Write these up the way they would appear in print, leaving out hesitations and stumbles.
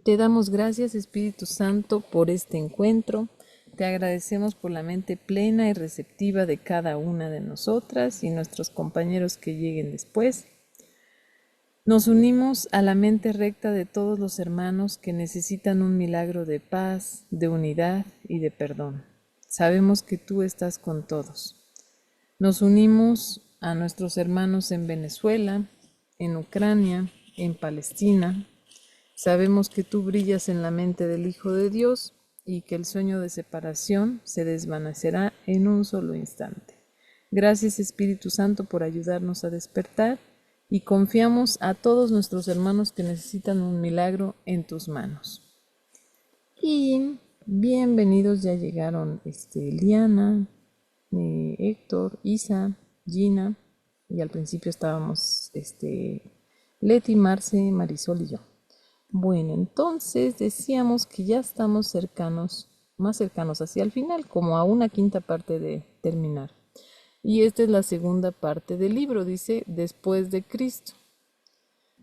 Te damos gracias, Espíritu Santo, por este encuentro. Te agradecemos por la mente plena y receptiva de cada una de nosotras y nuestros compañeros que lleguen después. Nos unimos a la mente recta de todos los hermanos que necesitan un milagro de paz, de unidad y de perdón. Sabemos que tú estás con todos. Nos unimos a nuestros hermanos en Venezuela, en Ucrania, en Palestina. Sabemos que tú brillas en la mente del Hijo de Dios y que el sueño de separación se desvanecerá en un solo instante. Gracias, Espíritu Santo, por ayudarnos a despertar y confiamos a todos nuestros hermanos que necesitan un milagro en tus manos. Y bienvenidos, ya llegaron Liana, Héctor, Isa, Gina, y al principio estábamos Leti, Marce, Marisol y yo. Bueno, entonces decíamos que ya estamos cercanos, más cercanos hacia el final, como a una quinta parte de terminar. Y esta es la segunda parte del libro, dice Después de Cristo.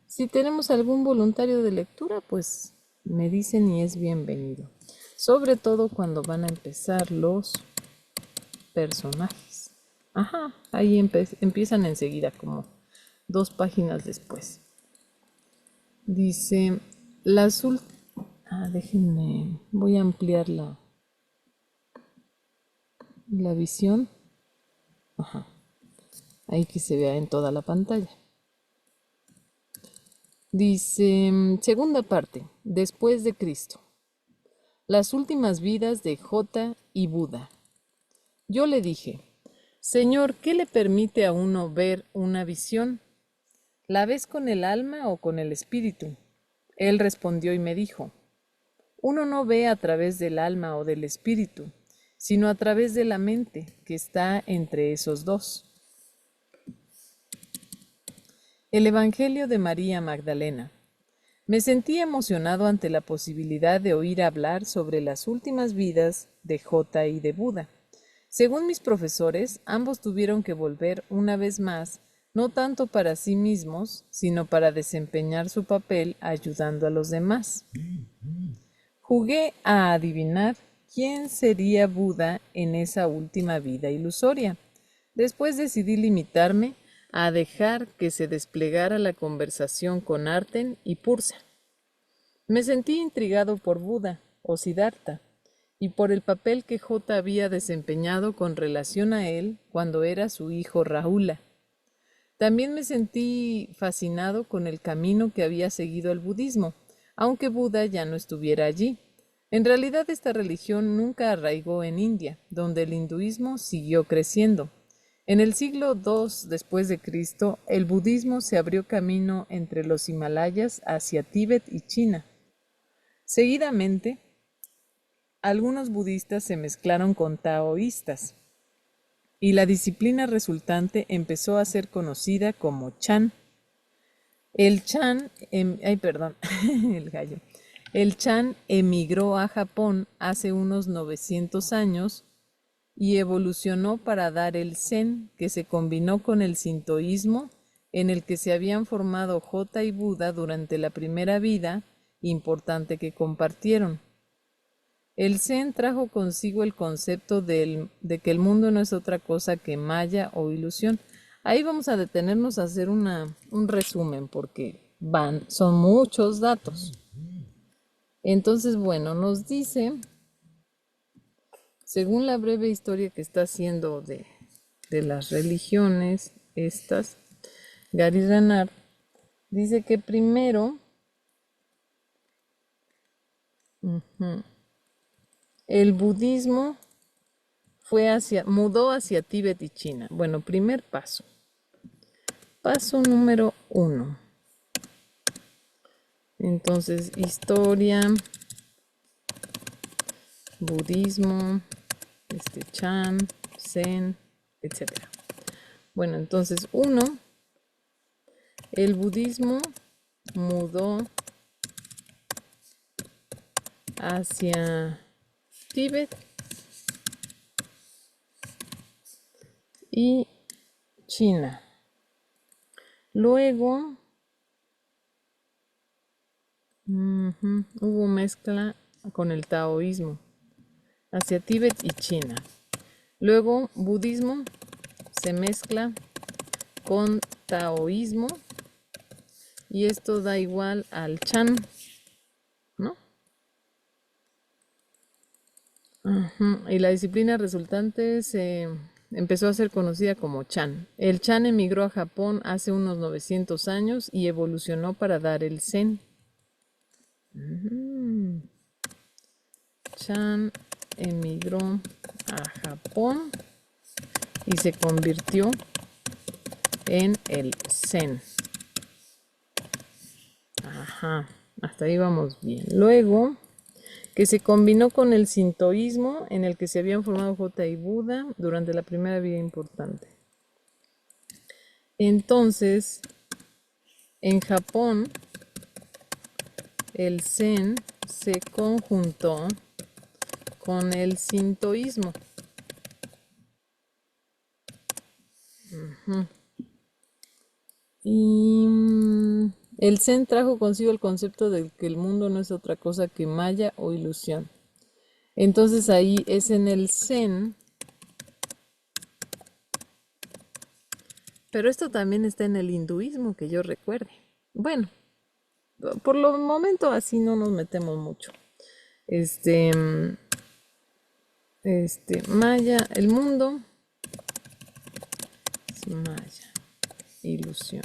Si tenemos algún voluntario de lectura, pues me dicen y es bienvenido. Sobre todo cuando van a empezar los personajes. Ajá, ahí empiezan enseguida, como 2 páginas después. Dice, déjenme, voy a ampliar la visión. Ajá, ahí que se vea en toda la pantalla. Dice, segunda parte, Después de Cristo. Las últimas vidas de Jota y Buda. Yo le dije, Señor, ¿qué le permite a uno ver una visión? ¿La ves con el alma o con el espíritu? Él respondió y me dijo, uno no ve a través del alma o del espíritu, sino a través de la mente, que está entre esos dos. El Evangelio de María Magdalena. Me sentí emocionado ante la posibilidad de oír hablar sobre las últimas vidas de Jota y de Buda. Según mis profesores, ambos tuvieron que volver una vez más, no tanto para sí mismos, sino para desempeñar su papel ayudando a los demás. Jugué a adivinar quién sería Buda en esa última vida ilusoria. Después decidí limitarme a dejar que se desplegara la conversación con Arten y Pursa. Me sentí intrigado por Buda o Siddhartha y por el papel que Jota había desempeñado con relación a él cuando era su hijo Rahula. También me sentí fascinado con el camino que había seguido el budismo, aunque Buda ya no estuviera allí. En realidad esta religión nunca arraigó en India, donde el hinduismo siguió creciendo. En el siglo II después de Cristo, el budismo se abrió camino entre los Himalayas hacia Tíbet y China. Seguidamente, algunos budistas se mezclaron con taoístas y la disciplina resultante empezó a ser conocida como Chan. El Chan, el gallo. El Chan emigró a Japón hace unos 900 años y evolucionó para dar el Zen, que se combinó con el sintoísmo, en el que se habían formado Jota y Buda durante la primera vida importante que compartieron. El Zen trajo consigo el concepto de que el mundo no es otra cosa que maya o ilusión. Ahí vamos a detenernos a hacer un resumen porque son muchos datos. Entonces, bueno, nos dice, según la breve historia que está haciendo de las religiones estas, Gary Renard, dice que primero el budismo mudó hacia Tíbet y China. Bueno, primer paso. Paso número 1. Entonces, historia, budismo, Chan, Zen, etc. Bueno, entonces 1. El budismo mudó hacia Tíbet y China. Luego Hubo mezcla con el taoísmo hacia Tíbet y China. Luego, budismo se mezcla con taoísmo y esto da igual al Chan, ¿no? Y la disciplina resultante se empezó a ser conocida como Chan. El Chan emigró a Japón hace unos 900 años y evolucionó para dar el Zen. Chan emigró a Japón y se convirtió en el Zen. Ajá, hasta ahí vamos bien. Luego, que se combinó con el sintoísmo en el que se habían formado Jota y Buda durante la primera vida importante. Entonces, en Japón, el Zen se conjuntó con el sintoísmo. Y el Zen trajo consigo el concepto de que el mundo no es otra cosa que maya o ilusión. Entonces ahí es en el Zen, pero esto también está en el hinduismo, que yo recuerde. Bueno, por lo momento así no nos metemos mucho. Maya, el mundo es maya, ilusión.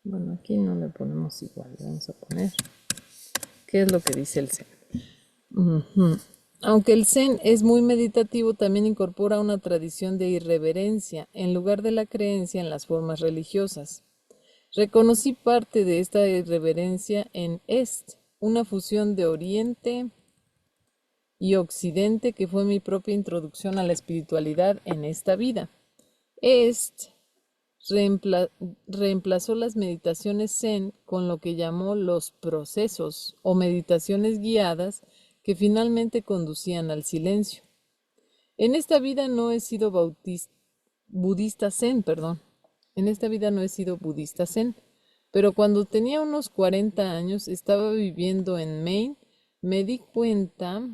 Bueno, aquí no le ponemos igual, vamos a poner qué es lo que dice el Zen. Aunque el Zen es muy meditativo, también incorpora una tradición de irreverencia en lugar de la creencia en las formas religiosas. Reconocí parte de esta irreverencia en Est, una fusión de Oriente y Occidente que fue mi propia introducción a la espiritualidad en esta vida. Est reemplazó las meditaciones Zen con lo que llamó los procesos o meditaciones guiadas que finalmente conducían al silencio. En esta vida no he sido budista Zen, perdón. En esta vida no he sido budista Zen, pero cuando tenía unos 40 años, estaba viviendo en Maine, me di cuenta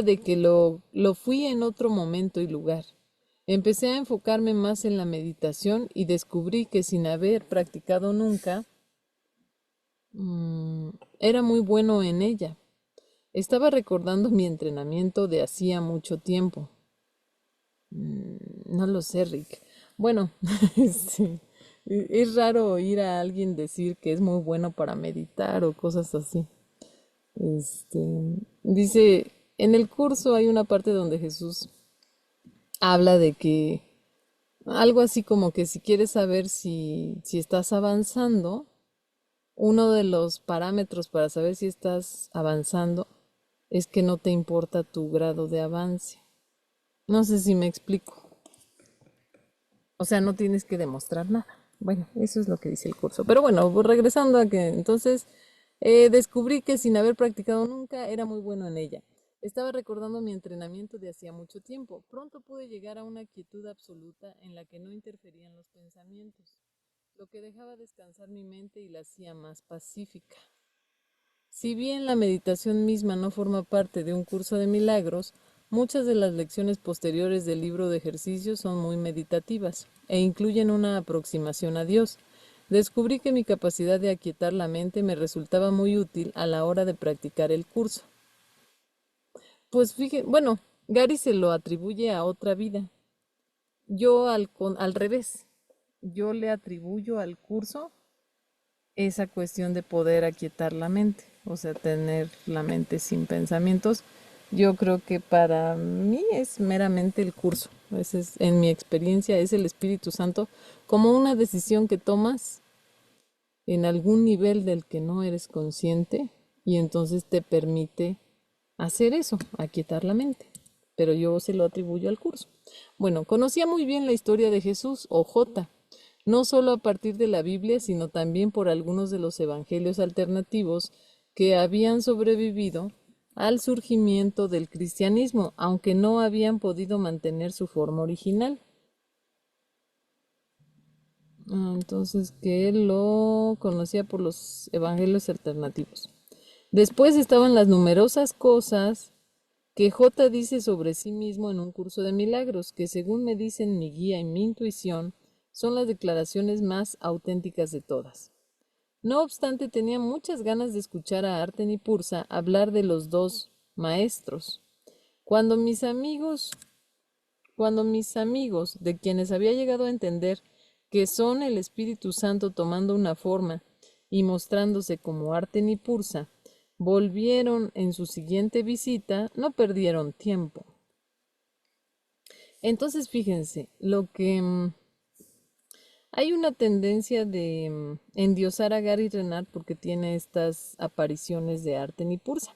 de que lo fui en otro momento y lugar. Empecé a enfocarme más en la meditación y descubrí que sin haber practicado nunca, era muy bueno en ella. Estaba recordando mi entrenamiento de hacía mucho tiempo. No lo sé, Rick. Bueno, sí, es raro oír a alguien decir que es muy bueno para meditar o cosas así. Este, dice, en el curso hay una parte donde Jesús habla de que algo así como que si quieres saber si estás avanzando, uno de los parámetros para saber si estás avanzando es que no te importa tu grado de avance. No sé si me explico. O sea, no tienes que demostrar nada. Bueno, eso es lo que dice el curso. Pero bueno, pues regresando a que entonces descubrí que sin haber practicado nunca era muy bueno en ella. Estaba recordando mi entrenamiento de hacía mucho tiempo. Pronto pude llegar a una quietud absoluta en la que no interferían los pensamientos, lo que dejaba descansar mi mente y la hacía más pacífica. Si bien la meditación misma no forma parte de un curso de milagros, muchas de las lecciones posteriores del libro de ejercicios son muy meditativas e incluyen una aproximación a Dios. Descubrí que mi capacidad de aquietar la mente me resultaba muy útil a la hora de practicar el curso. Pues fíjate, bueno, Gary se lo atribuye a otra vida. Yo al revés, yo le atribuyo al curso esa cuestión de poder aquietar la mente, o sea, tener la mente sin pensamientos. Yo creo que para mí es meramente el curso. Ese es, en mi experiencia, es el Espíritu Santo como una decisión que tomas en algún nivel del que no eres consciente y entonces te permite hacer eso, aquietar la mente. Pero yo se lo atribuyo al curso. Bueno, conocía muy bien la historia de Jesús o J, no solo a partir de la Biblia, sino también por algunos de los evangelios alternativos que habían sobrevivido al surgimiento del cristianismo, aunque no habían podido mantener su forma original. Entonces, que él lo conocía por los evangelios alternativos. Después estaban las numerosas cosas que J dice sobre sí mismo en un curso de milagros, que según me dicen mi guía y mi intuición, son las declaraciones más auténticas de todas. No obstante, tenía muchas ganas de escuchar a Arten y Pursa hablar de los dos maestros. Cuando mis amigos, cuando mis amigos, de quienes había llegado a entender que son el Espíritu Santo tomando una forma y mostrándose como Arten y Pursa, volvieron en su siguiente visita, no perdieron tiempo. Entonces, fíjense, hay una tendencia de endiosar a Gary Renard porque tiene estas apariciones de Arten y Pursa.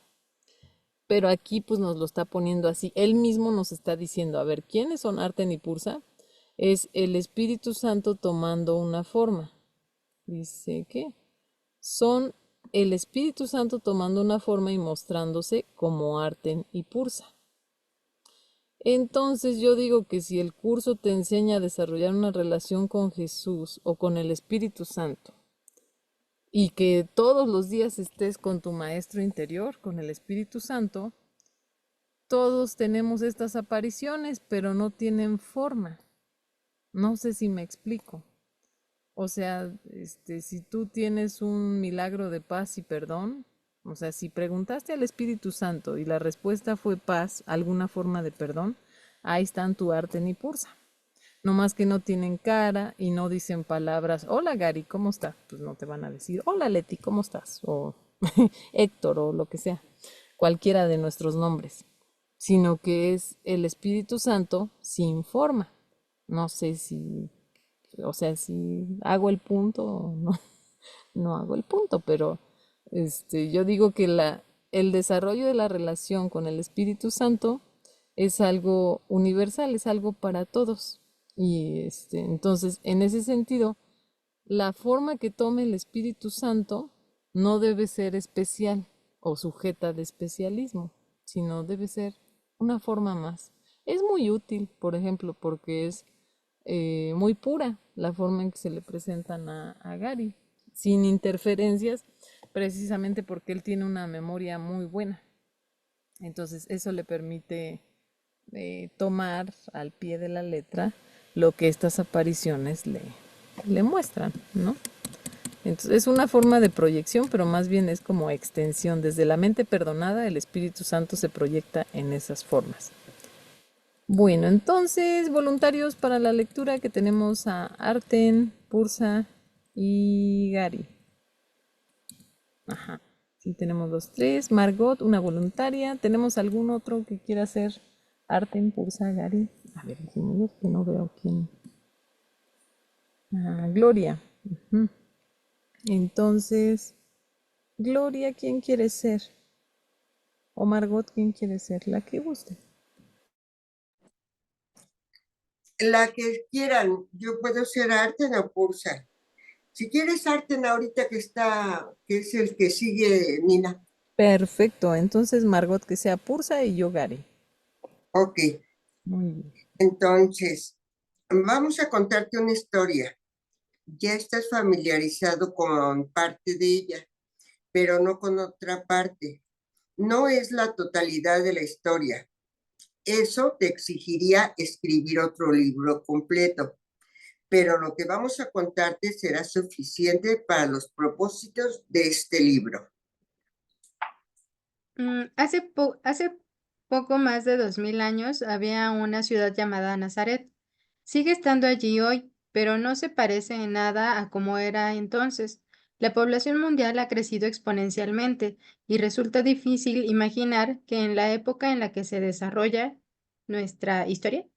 Pero aquí pues nos lo está poniendo así. Él mismo nos está diciendo, a ver, ¿quiénes son Arten y Pursa? Es el Espíritu Santo tomando una forma. Dice que son el Espíritu Santo tomando una forma y mostrándose como Arten y Pursa. Entonces yo digo que si el curso te enseña a desarrollar una relación con Jesús o con el Espíritu Santo y que todos los días estés con tu maestro interior, con el Espíritu Santo, todos tenemos estas apariciones, pero no tienen forma. No sé si me explico. O sea, si tú tienes un milagro de paz y perdón, o sea, si preguntaste al Espíritu Santo y la respuesta fue paz, alguna forma de perdón, ahí están tu arte ni pursa. No más que no tienen cara y no dicen palabras, hola Gary, ¿cómo estás? Pues no te van a decir, hola Leti, ¿cómo estás? O Héctor o lo que sea, cualquiera de nuestros nombres, sino que es el Espíritu Santo sin forma. No sé si, o sea, si hago el punto o no, no hago el punto, pero yo digo que el desarrollo de la relación con el Espíritu Santo es algo universal, es algo para todos. Y entonces, en ese sentido, la forma que tome el Espíritu Santo no debe ser especial o sujeta de especialismo, sino debe ser una forma más. Es muy útil, por ejemplo, porque es muy pura la forma en que se le presentan a Gary, sin interferencias, precisamente porque él tiene una memoria muy buena. Entonces eso le permite tomar al pie de la letra lo que estas apariciones le muestran, ¿no? Entonces es una forma de proyección, pero más bien es como extensión. Desde la mente perdonada, el Espíritu Santo se proyecta en esas formas. Bueno, entonces, voluntarios para la lectura que tenemos a Arten, Pursa y Gary. Ajá. Sí, tenemos los tres. Margot, una voluntaria. ¿Tenemos algún otro que quiera hacer Arten, Pursa, Gary? A ver, dijimos que no veo quién. Ah, Gloria. Ujú. Entonces, Gloria, ¿quién quiere ser? O Margot, ¿quién quiere ser? La que guste. La que quieran, yo puedo ser Arten o Pursa. Si quieres Arten ahorita que es el que sigue Nina. Perfecto. Entonces, Margot que sea Pursa y yo Gary. Ok, Muy bien. entonces, vamos a contarte una historia. Ya estás familiarizado con parte de ella, pero no con otra parte. No es la totalidad de la historia. Eso te exigiría escribir otro libro completo, pero lo que vamos a contarte será suficiente para los propósitos de este libro. Hace poco más de 2000 años había una ciudad llamada Nazaret. Sigue estando allí hoy, pero no se parece en nada a como era entonces. La población mundial ha crecido exponencialmente y resulta difícil imaginar que en la época en la que se desarrolla nuestra historia,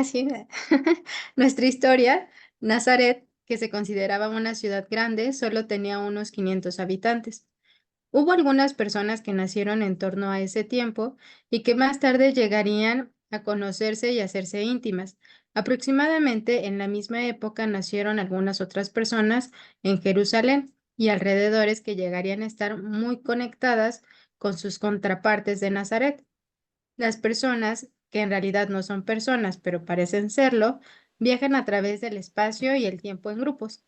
sí, nuestra historia, Nazaret, que se consideraba una ciudad grande, solo tenía unos 500 habitantes. Hubo algunas personas que nacieron en torno a ese tiempo y que más tarde llegarían a conocerse y hacerse íntimas. Aproximadamente en la misma época nacieron algunas otras personas en Jerusalén y alrededores que llegarían a estar muy conectadas con sus contrapartes de Nazaret. Las personas, que en realidad no son personas, pero parecen serlo, Viajan a través del espacio y el tiempo en grupos.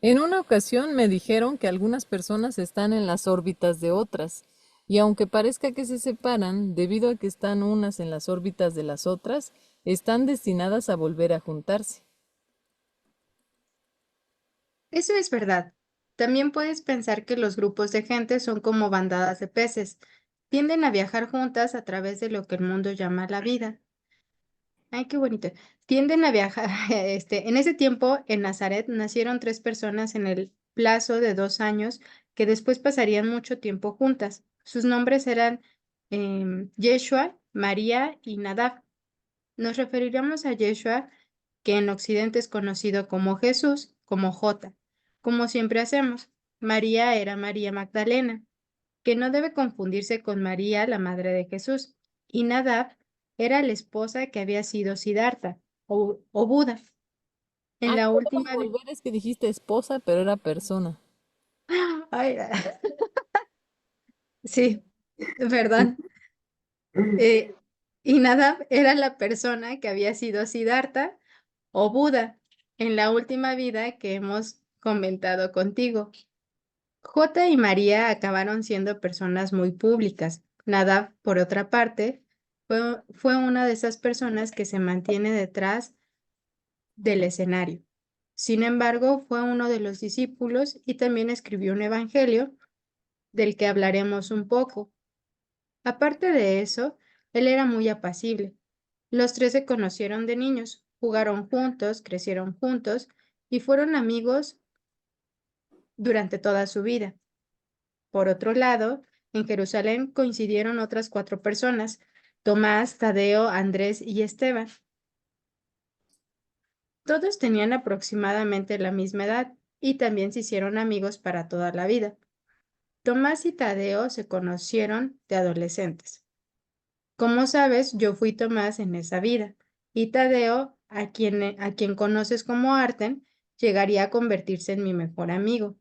En una ocasión me dijeron que algunas personas están en las órbitas de otras, y aunque parezca que se separan, debido a que están unas en las órbitas de las otras, están destinadas a volver a juntarse. Eso es verdad. También puedes pensar que los grupos de gente son como bandadas de peces. Tienden a viajar juntas a través de lo que el mundo llama la vida. Ay, qué bonito. Tienden a viajar, en ese tiempo, en Nazaret, nacieron 3 personas en el plazo de 2 años que después pasarían mucho tiempo juntas. Sus nombres eran Yeshua, María y Nadab. Nos referiremos a Yeshua, que en Occidente es conocido como Jesús, como J, como siempre hacemos. María era María Magdalena, que no debe confundirse con María, la madre de Jesús. Y Nadab era la esposa que había sido Siddhartha o Buda. En Ah, la ¿podemos última... volver? Es que dijiste esposa, pero era persona. Ay, sí, ¿verdad? Eh, y Nadab era la persona que había sido Siddhartha o Buda en la última vida que hemos comentado contigo. J y María acabaron siendo personas muy públicas. Nadab, por otra parte, fue una de esas personas que se mantiene detrás del escenario. Sin embargo, fue uno de los discípulos y también escribió un evangelio del que hablaremos un poco. Aparte de eso, él era muy apacible. Los tres se conocieron de niños, jugaron juntos, crecieron juntos y fueron amigos durante toda su vida. Por otro lado, en Jerusalén coincidieron otras 4 personas, Tomás, Tadeo, Andrés y Esteban. Todos tenían aproximadamente la misma edad y también se hicieron amigos para toda la vida. Tomás y Tadeo se conocieron de adolescentes. Como sabes, yo fui Tomás en esa vida y Tadeo, a quien conoces como Arten, llegaría a convertirse en mi mejor amigo.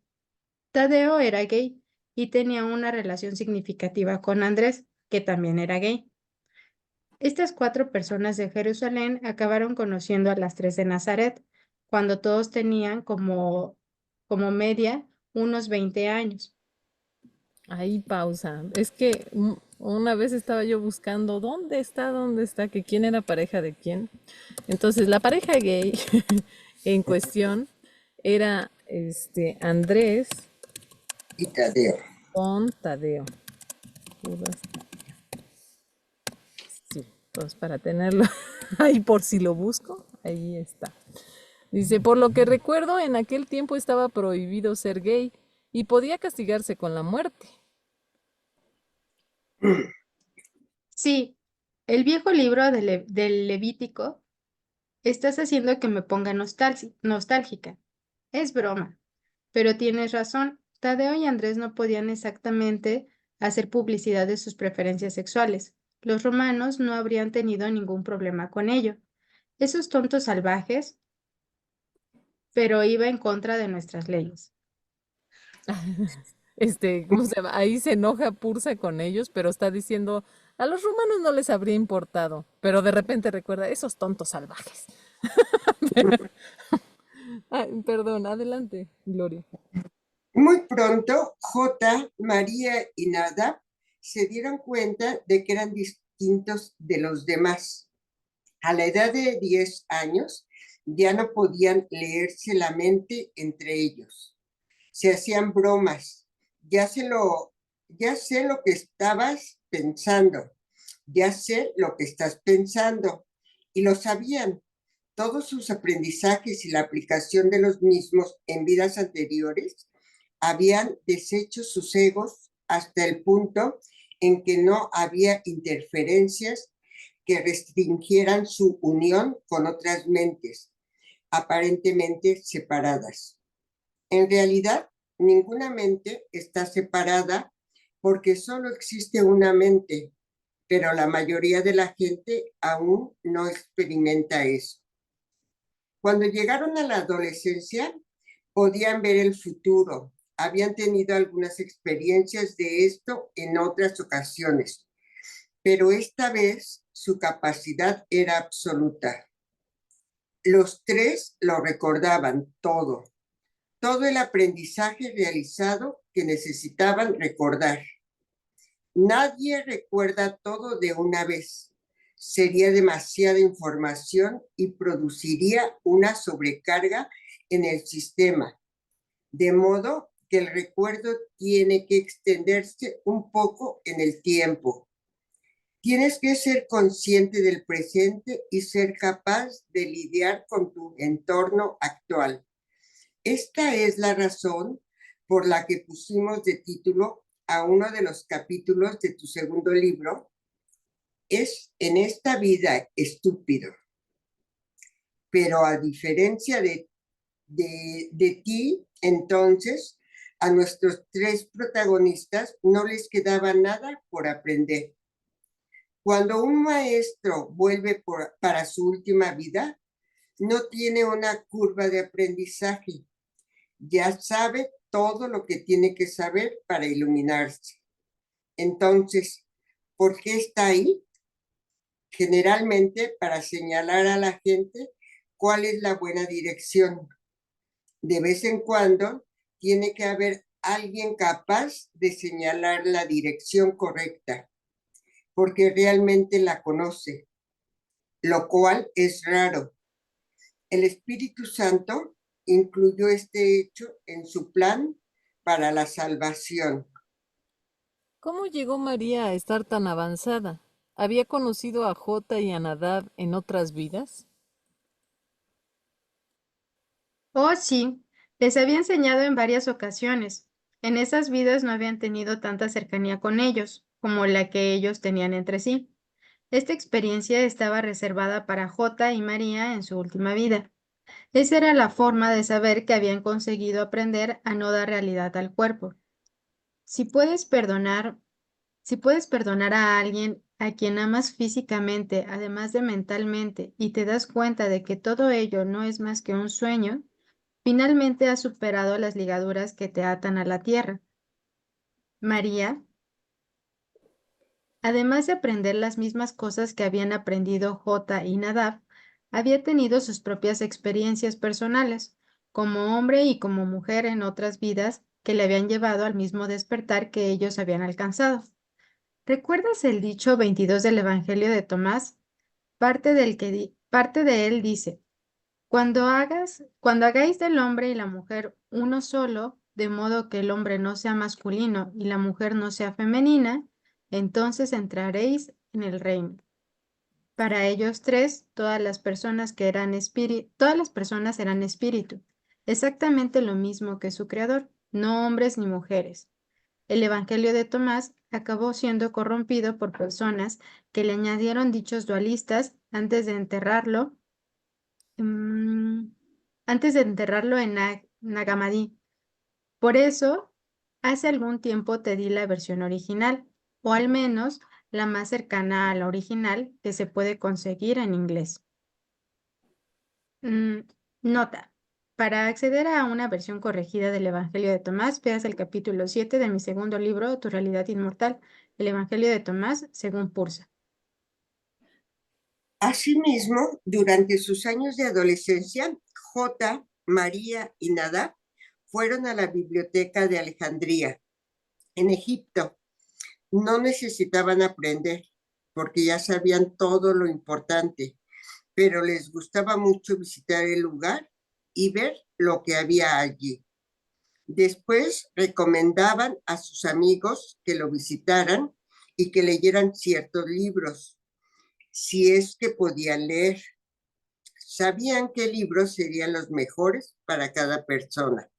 Tadeo era gay y tenía una relación significativa con Andrés, que también era gay. Estas 4 personas de Jerusalén acabaron conociendo a las 3 de Nazaret, cuando todos tenían como media unos 20 años. Ahí pausa. Es que una vez estaba yo buscando dónde está, que quién era pareja de quién. Entonces, la pareja gay en cuestión era Andrés Y Tadeo. con Tadeo. Judas, sí, pues para tenerlo ahí por si lo busco, ahí está. Dice, por lo que recuerdo, en aquel tiempo estaba prohibido ser gay y podía castigarse con la muerte. Sí, el viejo libro del Levítico, estás haciendo que me ponga nostálgica. Es broma, pero tienes razón. Tadeo y Andrés no podían exactamente hacer publicidad de sus preferencias sexuales. Los romanos no habrían tenido ningún problema con ello. Esos tontos salvajes, pero iba en contra de nuestras leyes. ¿Cómo se llama? Ahí se enoja Pursa con ellos, pero está diciendo, a los romanos no les habría importado, pero de repente recuerda, esos tontos salvajes. Ay, perdón, adelante, Gloria. Muy pronto, J, María y Nada se dieron cuenta de que eran distintos de los demás. A la edad de 10 años, ya no podían leerse la mente entre ellos. Se hacían bromas. Ya sé lo, ya sé lo que estabas pensando. Ya sé lo que estás pensando. Y lo sabían. Todos sus aprendizajes y la aplicación de los mismos en vidas anteriores habían deshecho sus egos hasta el punto en que no había interferencias que restringieran su unión con otras mentes, aparentemente separadas. En realidad, ninguna mente está separada porque solo existe una mente, pero la mayoría de la gente aún no experimenta eso. Cuando llegaron a la adolescencia, podían ver el futuro. Habían tenido algunas experiencias de esto en otras ocasiones, pero esta vez su capacidad era absoluta. Los tres lo recordaban todo el aprendizaje realizado que necesitaban recordar. Nadie recuerda todo de una vez. Sería demasiada información y produciría una sobrecarga en el sistema, de modo que el recuerdo tiene que extenderse un poco en el tiempo. Tienes que ser consciente del presente y ser capaz de lidiar con tu entorno actual. Esta es la razón por la que pusimos de título a uno de los capítulos de tu segundo libro, es en esta vida estúpido. Pero a diferencia de ti, entonces, a nuestros tres protagonistas no les quedaba nada por aprender. Cuando un maestro vuelve para su última vida, no tiene una curva de aprendizaje. Ya sabe todo lo que tiene que saber para iluminarse. Entonces, ¿por qué está ahí? Generalmente para señalar a la gente cuál es la buena dirección. De vez en cuando tiene que haber alguien capaz de señalar la dirección correcta, porque realmente la conoce, lo cual es raro. El Espíritu Santo incluyó este hecho en su plan para la salvación. ¿Cómo llegó María a estar tan avanzada? ¿Había conocido a Jota y a Nadab en otras vidas? Oh, sí, les había enseñado en varias ocasiones. En esas vidas no habían tenido tanta cercanía con ellos como la que ellos tenían entre sí. Esta experiencia estaba reservada para Jota y María en su última vida. Esa era la forma de saber que habían conseguido aprender a no dar realidad al cuerpo. Si puedes perdonar, si puedes perdonar a alguien a quien amas físicamente, además de mentalmente, y te das cuenta de que todo ello no es más que un sueño, finalmente has superado las ligaduras que te atan a la tierra. María, además de aprender las mismas cosas que habían aprendido Jota y Nadab, había tenido sus propias experiencias personales, como hombre y como mujer en otras vidas, que le habían llevado al mismo despertar que ellos habían alcanzado. ¿Recuerdas el dicho 22 del Evangelio de Tomás? Parte de él dice: cuando hagáis del hombre y la mujer uno solo, de modo que el hombre no sea masculino y la mujer no sea femenina, entonces entraréis en el reino. Para ellos tres, todas las personas eran espíritu, exactamente lo mismo que su creador, no hombres ni mujeres. El Evangelio de Tomás acabó siendo corrompido por personas que le añadieron dichos dualistas mm, antes de enterrarlo en Nag Hammadi. Por eso, hace algún tiempo te di la versión original, o al menos la más cercana a la original que se puede conseguir en inglés. Mm, Nota. Para acceder a una versión corregida del Evangelio de Tomás, veas el capítulo 7 de mi segundo libro, Tu realidad inmortal, el Evangelio de Tomás según Pursa. Asimismo, durante sus años de adolescencia, Jota, María y Nadab fueron a la biblioteca de Alejandría, en Egipto. No necesitaban aprender, porque ya sabían todo lo importante, pero les gustaba mucho visitar el lugar y ver lo que había allí. Después recomendaban a sus amigos que lo visitaran y que leyeran ciertos libros, si es que podían leer. Sabían qué libros serían los mejores para cada persona,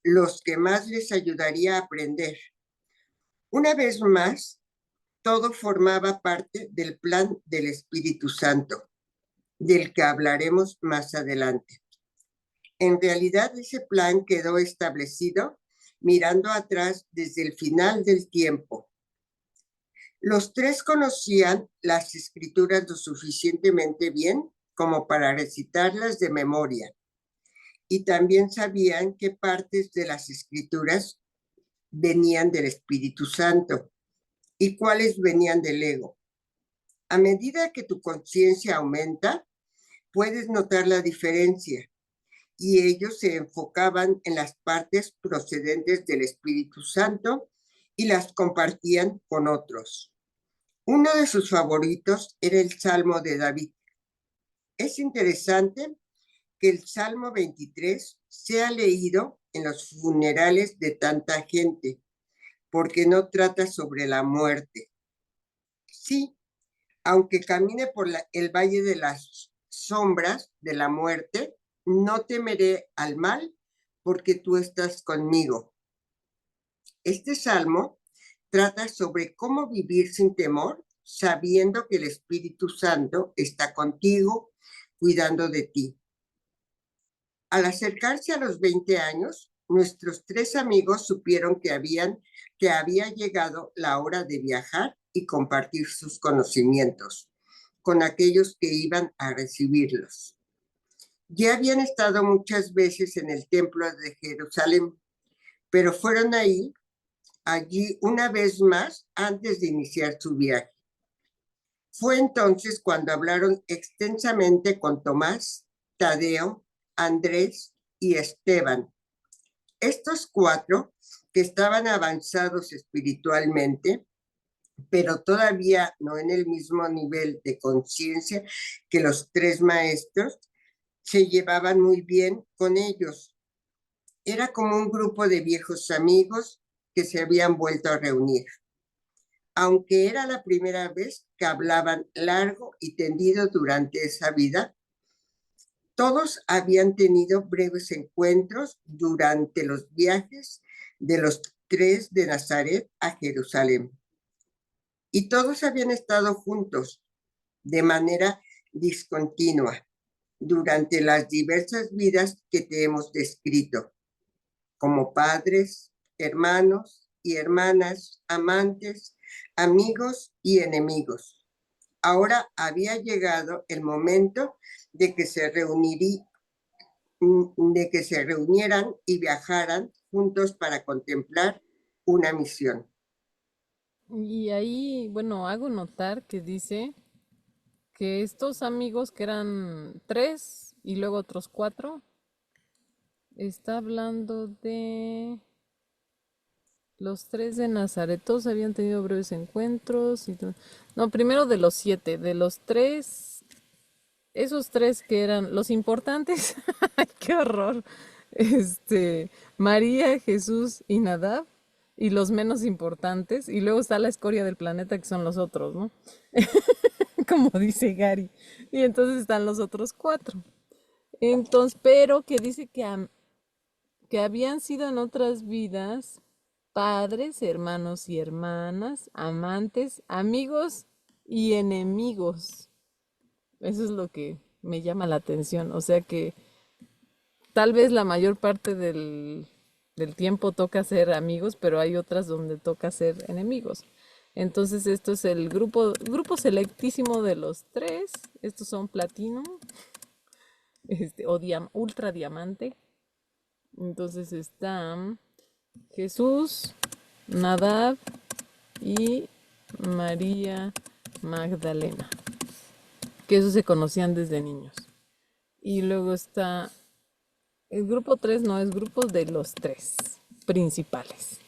los que más les ayudaría a aprender. Una vez más, todo formaba parte del plan del Espíritu Santo, del que hablaremos más adelante. En realidad, ese plan quedó establecido mirando atrás desde el final del tiempo. Los tres conocían las escrituras lo suficientemente bien como para recitarlas de memoria, y también sabían qué partes de las escrituras venían del Espíritu Santo y cuáles venían del ego. A medida que tu conciencia aumenta, puedes notar la diferencia, y ellos se enfocaban en las partes procedentes del Espíritu Santo y las compartían con otros. Uno de sus favoritos era el Salmo de David. Es interesante que el Salmo 23 sea leído en los funerales de tanta gente, porque no trata sobre la muerte. Sí, aunque camine por el valle de las sombras de la muerte, no temeré al mal, porque tú estás conmigo. Este salmo trata sobre cómo vivir sin temor, sabiendo que el Espíritu Santo está contigo, cuidando de ti. Al acercarse a los 20 años, nuestros tres amigos supieron que había llegado la hora de viajar y compartir sus conocimientos con aquellos que iban a recibirlos. Ya habían estado muchas veces en el templo de Jerusalén, pero fueron allí una vez más antes de iniciar su viaje. Fue entonces cuando hablaron extensamente con Tomás, Tadeo, Andrés y Esteban. Estos cuatro, que estaban avanzados espiritualmente, pero todavía no en el mismo nivel de conciencia que los tres maestros, se llevaban muy bien con ellos. Era como un grupo de viejos amigos que se habían vuelto a reunir. Aunque era la primera vez que hablaban largo y tendido durante esa vida, todos habían tenido breves encuentros durante los viajes de los tres de Nazaret a Jerusalén. Y todos habían estado juntos de manera discontinua durante las diversas vidas que te hemos descrito, como padres, hermanos y hermanas, amantes, amigos y enemigos. Ahora había llegado el momento de que se reunieran y viajaran juntos para contemplar una misión. Y ahí, bueno, hago notar que dice que estos amigos que eran tres y luego otros cuatro, está hablando de los tres de Nazaret. Todos habían tenido breves encuentros. No, primero de los siete, de los tres, esos tres que eran los importantes. ¡Ay, qué horror! María, Jesús y Nadab. Y los menos importantes. Y luego está la escoria del planeta, que son los otros, ¿no? Como dice Gary. Y entonces están los otros cuatro. Entonces, pero que dice que habían sido en otras vidas padres, hermanos y hermanas, amantes, amigos y enemigos. Eso es lo que me llama la atención. O sea que tal vez la mayor parte del tiempo toca ser amigos, pero hay otras donde toca ser enemigos. Entonces, esto es el grupo selectísimo de los tres. Estos son platino, o ultra diamante. Entonces están Jesús, Nadab y María Magdalena, que esos se conocían desde niños. Y luego está el grupo 3, no es grupo de los tres principales.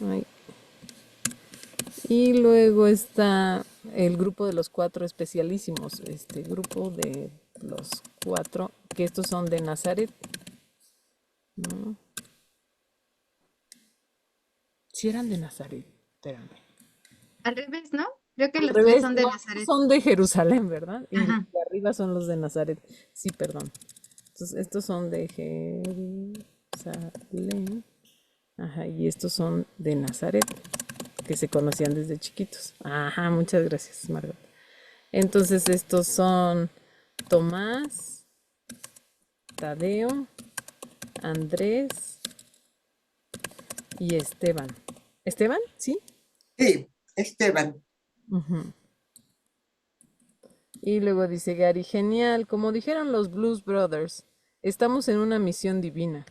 Ay. Y luego está el grupo de los cuatro especialísimos, este grupo de los cuatro, que estos son de Nazaret, ¿no? Si eran de Nazaret, espérame. Al revés, ¿no? Creo que Al los tres revés, son de no, estos Nazaret. son de Jerusalén, ¿verdad? Y los Ajá. de arriba son los de Nazaret. Sí, perdón. Entonces, estos son de Jerusalén. Ajá, y estos son de Nazaret, que se conocían desde chiquitos. Ajá, muchas gracias, Margot. Entonces, estos son Tomás, Tadeo, Andrés y Esteban. ¿Esteban? ¿Sí? Sí, Esteban. Ujú. Y luego dice Gary, genial, como dijeron los Blues Brothers, estamos en una misión divina.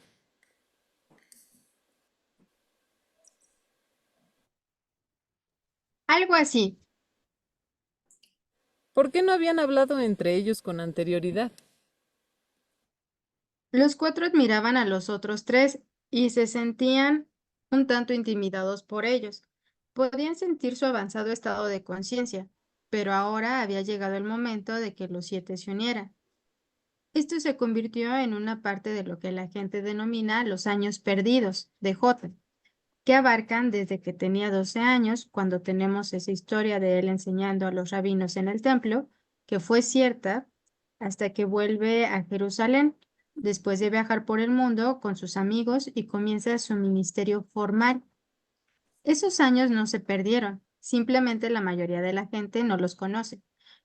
Algo así. ¿Por qué no habían hablado entre ellos con anterioridad? Los cuatro admiraban a los otros tres y se sentían un tanto intimidados por ellos. Podían sentir su avanzado estado de conciencia, pero ahora había llegado el momento de que los siete se unieran. Esto se convirtió en una parte de lo que la gente denomina los años perdidos de Jota, que abarcan desde que tenía 12 años, cuando tenemos esa historia de él enseñando a los rabinos en el templo, que fue cierta, hasta que vuelve a Jerusalén, después de viajar por el mundo con sus amigos y comienza su ministerio formal. Esos años no se perdieron, simplemente la mayoría de la gente no los conoce.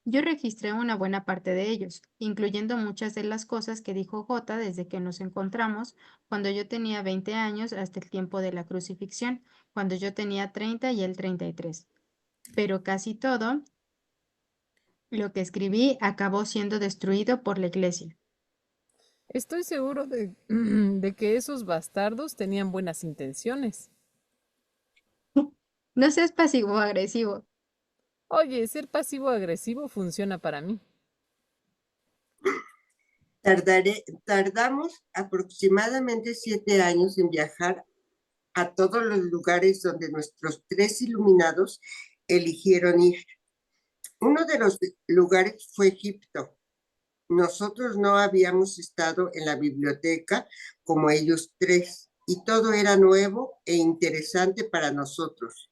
Yo registré una buena parte de ellos, incluyendo muchas de las cosas que dijo Jota desde que nos encontramos, cuando yo tenía 20 años hasta el tiempo de la crucifixión, cuando yo tenía 30 y él 33. Pero casi todo lo que escribí acabó siendo destruido por la iglesia. Estoy seguro de que esos bastardos tenían buenas intenciones. No seas pasivo-agresivo. Oye, ser pasivo-agresivo funciona para mí. Tardamos aproximadamente 7 años en viajar a todos los lugares donde nuestros tres iluminados eligieron ir. Uno de los lugares fue Egipto. Nosotros no habíamos estado en la biblioteca como ellos tres y todo era nuevo e interesante para nosotros.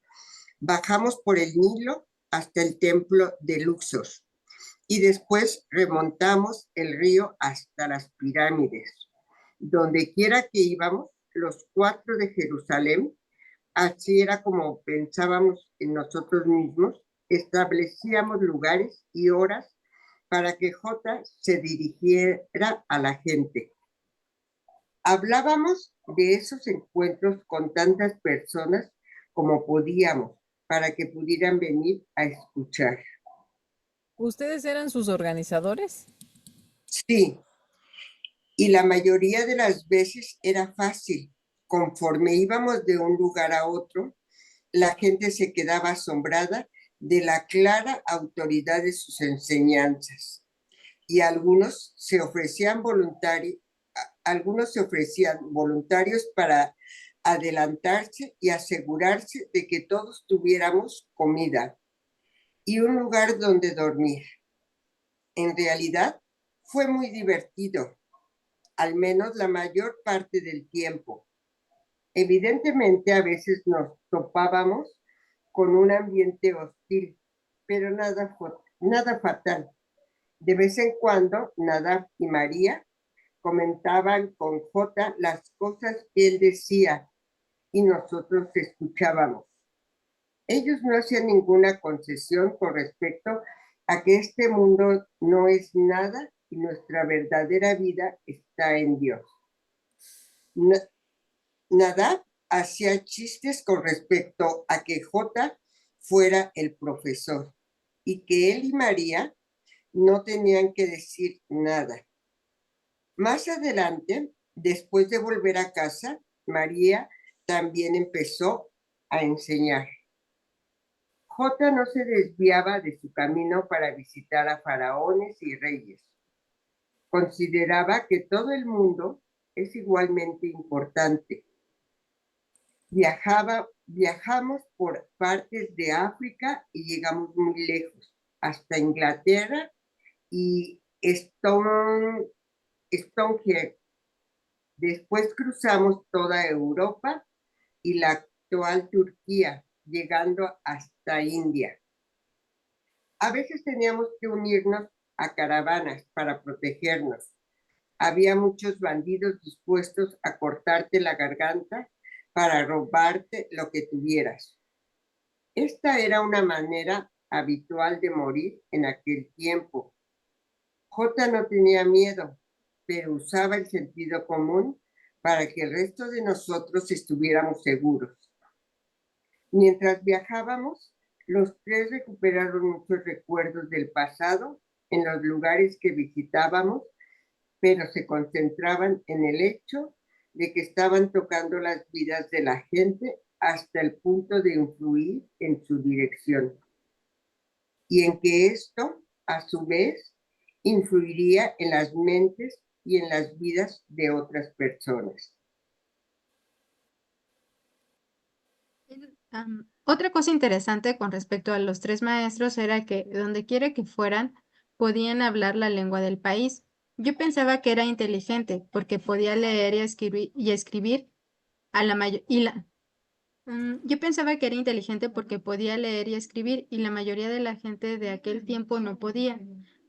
Bajamos por el Nilo hasta el templo de Luxor y después remontamos el río hasta las pirámides. Donde quiera que íbamos, los cuatro de Jerusalén, así era como pensábamos en nosotros mismos, establecíamos lugares y horas para que J se dirigiera a la gente. Hablábamos de esos encuentros con tantas personas como podíamos para que pudieran venir a escuchar. ¿Ustedes eran sus organizadores? Sí, y la mayoría de las veces era fácil. Conforme íbamos de un lugar a otro, la gente se quedaba asombrada de la clara autoridad de sus enseñanzas y algunos se ofrecían voluntarios para adelantarse y asegurarse de que todos tuviéramos comida y un lugar donde dormir. En realidad fue muy divertido, al menos la mayor parte del tiempo. Evidentemente a veces nos topábamos con un ambiente hostil, pero nada fatal. De vez en cuando, Nadab y María comentaban con J las cosas que él decía y nosotros escuchábamos. Ellos no hacían ninguna concesión con respecto a que este mundo no es nada y nuestra verdadera vida está en Dios. Nadab hacía chistes con respecto a que J fuera el profesor y que él y María no tenían que decir nada. Más adelante, después de volver a casa, María también empezó a enseñar. J no se desviaba de su camino para visitar a faraones y reyes. Consideraba que todo el mundo es igualmente importante. Viajamos por partes de África y llegamos muy lejos, hasta Inglaterra y Stonehenge. Después cruzamos toda Europa y la actual Turquía, llegando hasta India. A veces teníamos que unirnos a caravanas para protegernos. Había muchos bandidos dispuestos a cortarte la garganta para robarte lo que tuvieras. Esta era una manera habitual de morir en aquel tiempo. J no tenía miedo, pero usaba el sentido común para que el resto de nosotros estuviéramos seguros. Mientras viajábamos, los tres recuperaron muchos recuerdos del pasado en los lugares que visitábamos, pero se concentraban en el hecho de que estaban tocando las vidas de la gente hasta el punto de influir en su dirección. Y en que esto a su vez, influiría en las mentes y en las vidas de otras personas. Otra cosa interesante con respecto a los tres maestros era que donde quiera que fueran, podían hablar la lengua del país. Yo pensaba que era inteligente porque podía leer y escribir a la mayor y la yo pensaba que era inteligente porque podía leer y escribir y la mayoría de la gente de aquel tiempo no podía,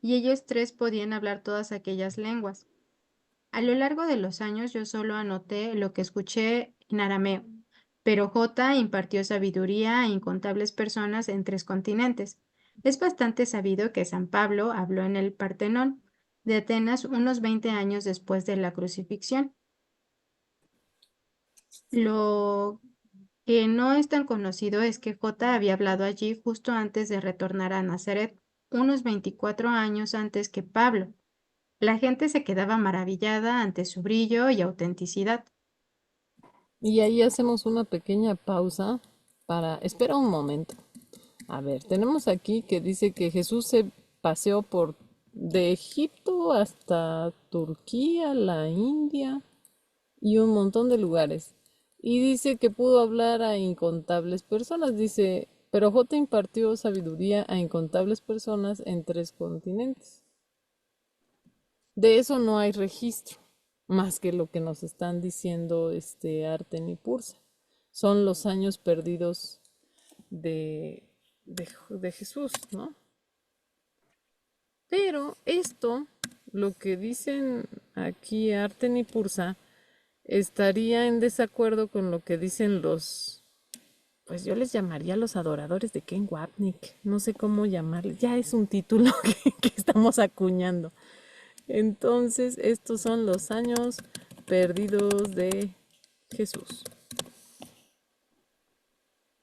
y ellos tres podían hablar todas aquellas lenguas. A lo largo de los años yo solo anoté lo que escuché en arameo, pero J impartió sabiduría a incontables personas en tres continentes. Es bastante sabido que San Pablo habló en el Partenón de Atenas unos 20 años después de la crucifixión. Lo que no es tan conocido es que J había hablado allí justo antes de retornar a Nazaret, unos 24 años antes que Pablo. La gente se quedaba maravillada ante su brillo y autenticidad. Y ahí hacemos una pequeña pausa para... Espera un momento. A ver, tenemos aquí que dice que Jesús se paseó por de Egipto hasta Turquía, la India y un montón de lugares. Y dice que pudo hablar a incontables personas. Dice, pero J impartió sabiduría a incontables personas en tres continentes. De eso no hay registro, más que lo que nos están diciendo Arten y Pursa. Son los años perdidos de Jesús, ¿no? Pero esto, lo que dicen aquí Arten y Pursa, estaría en desacuerdo con lo que dicen pues yo les llamaría los adoradores de Ken Wapnick, no sé cómo llamarles, ya es un título que estamos acuñando. Entonces, estos son los años perdidos de Jesús.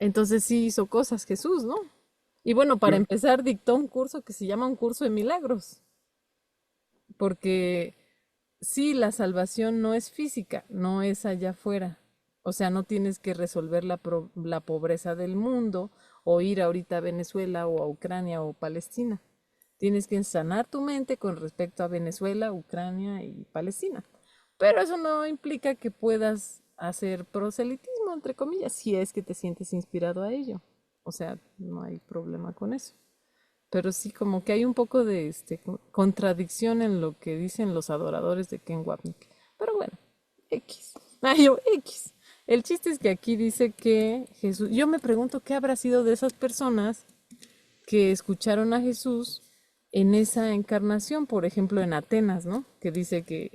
Entonces sí hizo cosas Jesús, ¿no? Y bueno, para empezar, dictó un curso que se llama un curso de milagros, porque sí, la salvación no es física, no es allá afuera. O sea, no tienes que resolver la pobreza del mundo o ir ahorita a Venezuela o a Ucrania o Palestina. Tienes que sanar tu mente con respecto a Venezuela, Ucrania y Palestina. Pero eso no implica que puedas hacer proselitismo, entre comillas, si es que te sientes inspirado a ello. O sea, no hay problema con eso. Pero sí, como que hay un poco de contradicción en lo que dicen los adoradores de Ken Wapnick. Pero bueno, X. X. El chiste es que aquí dice que Jesús. Yo me pregunto qué habrá sido de esas personas que escucharon a Jesús en esa encarnación, por ejemplo, en Atenas, ¿no? Que dice que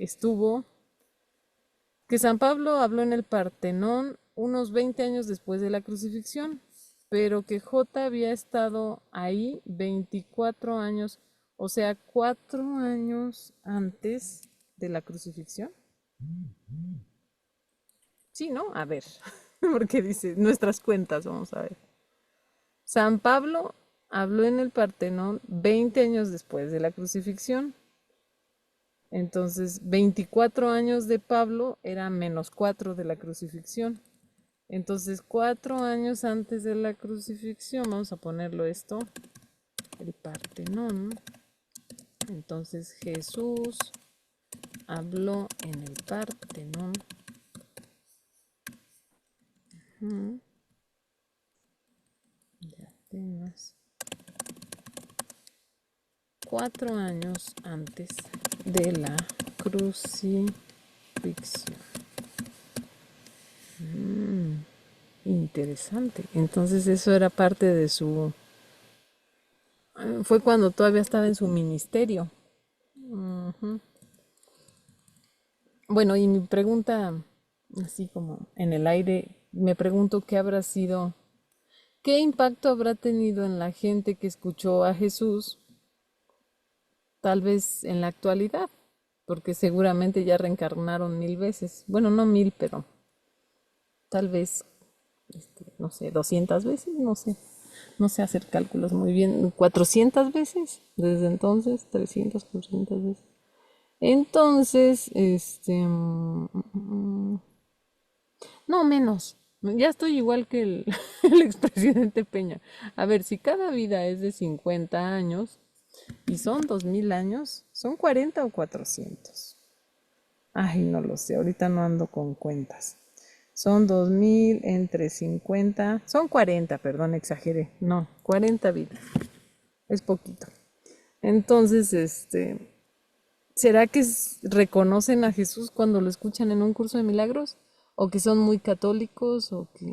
San Pablo habló en el Partenón unos 20 años después de la crucifixión, pero que J había estado ahí 24 años, o sea, 4 años antes de la crucifixión. Sí, ¿no? A ver, porque dice nuestras cuentas, vamos a ver. San Pablo habló en el Partenón 20 años después de la crucifixión. Entonces, 24 años de Pablo era menos 4 de la crucifixión. Entonces, 4 años antes de la crucifixión, vamos a ponerlo esto, el Partenón. Entonces, Jesús habló en el Partenón. De Atenas. 4 años antes de la crucifixión. Interesante. Entonces eso era parte de su... Fue cuando todavía estaba en su ministerio. Bueno, y mi pregunta, así como en el aire, me pregunto qué habrá sido, qué impacto habrá tenido en la gente que escuchó a Jesús, tal vez en la actualidad, porque seguramente ya reencarnaron 1000 veces. Bueno, no 1000, pero tal vez, no sé, 200 veces, no sé. No sé hacer cálculos muy bien. 400 veces desde entonces, 300, 400 veces. Entonces, no menos. Ya estoy igual que el expresidente Peña. A ver, si cada vida es de 50 años, Y son 2000 años, ¿son 40 o 400? Ay, no lo sé, ahorita no ando con cuentas. Son 2000 entre 50, son 40, perdón, exageré. No, 40 vidas, es poquito. Entonces, ¿será que reconocen a Jesús cuando lo escuchan en un curso de milagros? ¿O que son muy católicos? ¿O que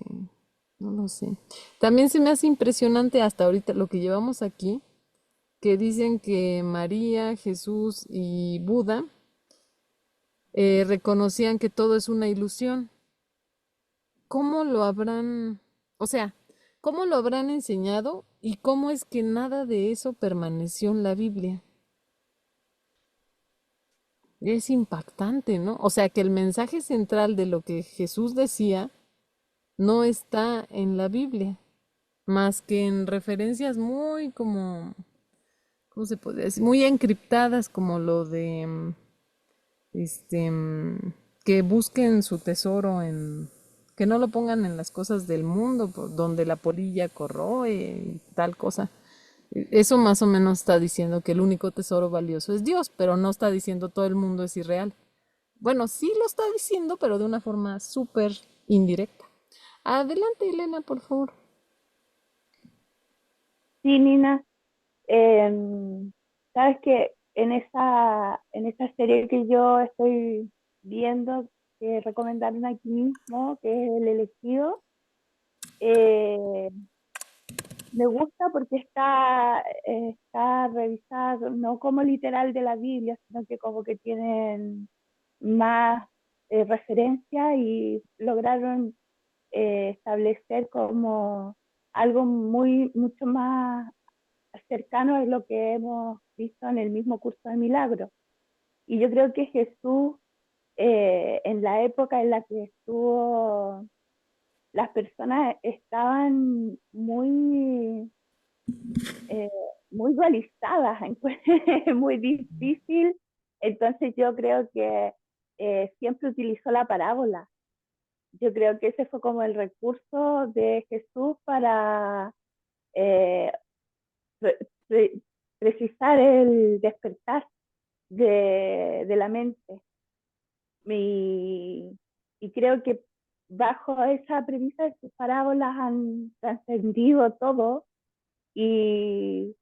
no lo sé? También se me hace impresionante hasta ahorita lo que llevamos aquí, que dicen que María, Jesús y Buda reconocían que todo es una ilusión. ¿Cómo lo habrán, o sea, cómo lo habrán enseñado y cómo es que nada de eso permaneció en la Biblia? Es impactante, ¿no? O sea, que el mensaje central de lo que Jesús decía no está en la Biblia, más que en referencias muy como, ¿cómo se puede decir? Muy encriptadas, como lo de, este, que busquen su tesoro en, que no lo pongan en las cosas del mundo, donde la polilla corroe y tal cosa. Eso más o menos está diciendo que el único tesoro valioso es Dios, pero no está diciendo todo el mundo es irreal. Bueno, sí lo está diciendo, pero de una forma súper indirecta. Adelante, Elena, por favor. Sí, Nina, sabes que en esa serie que yo estoy viendo, que recomendaron aquí mismo, que es El Elegido, eh, me gusta porque está revisado no como literal de la Biblia, sino que como que tienen más referencia y lograron establecer como algo mucho más cercano a lo que hemos visto en el mismo curso de milagros. Y yo creo que Jesús, en la época en la que estuvo, las personas estaban eh, muy dualizadas, muy difícil. Entonces yo creo que siempre utilizó la parábola. Yo creo que ese fue como el recurso de Jesús para eh, pre- pre- precisar el despertar de la mente. Y, y creo que bajo esa premisa sus parábolas han trascendido todo y,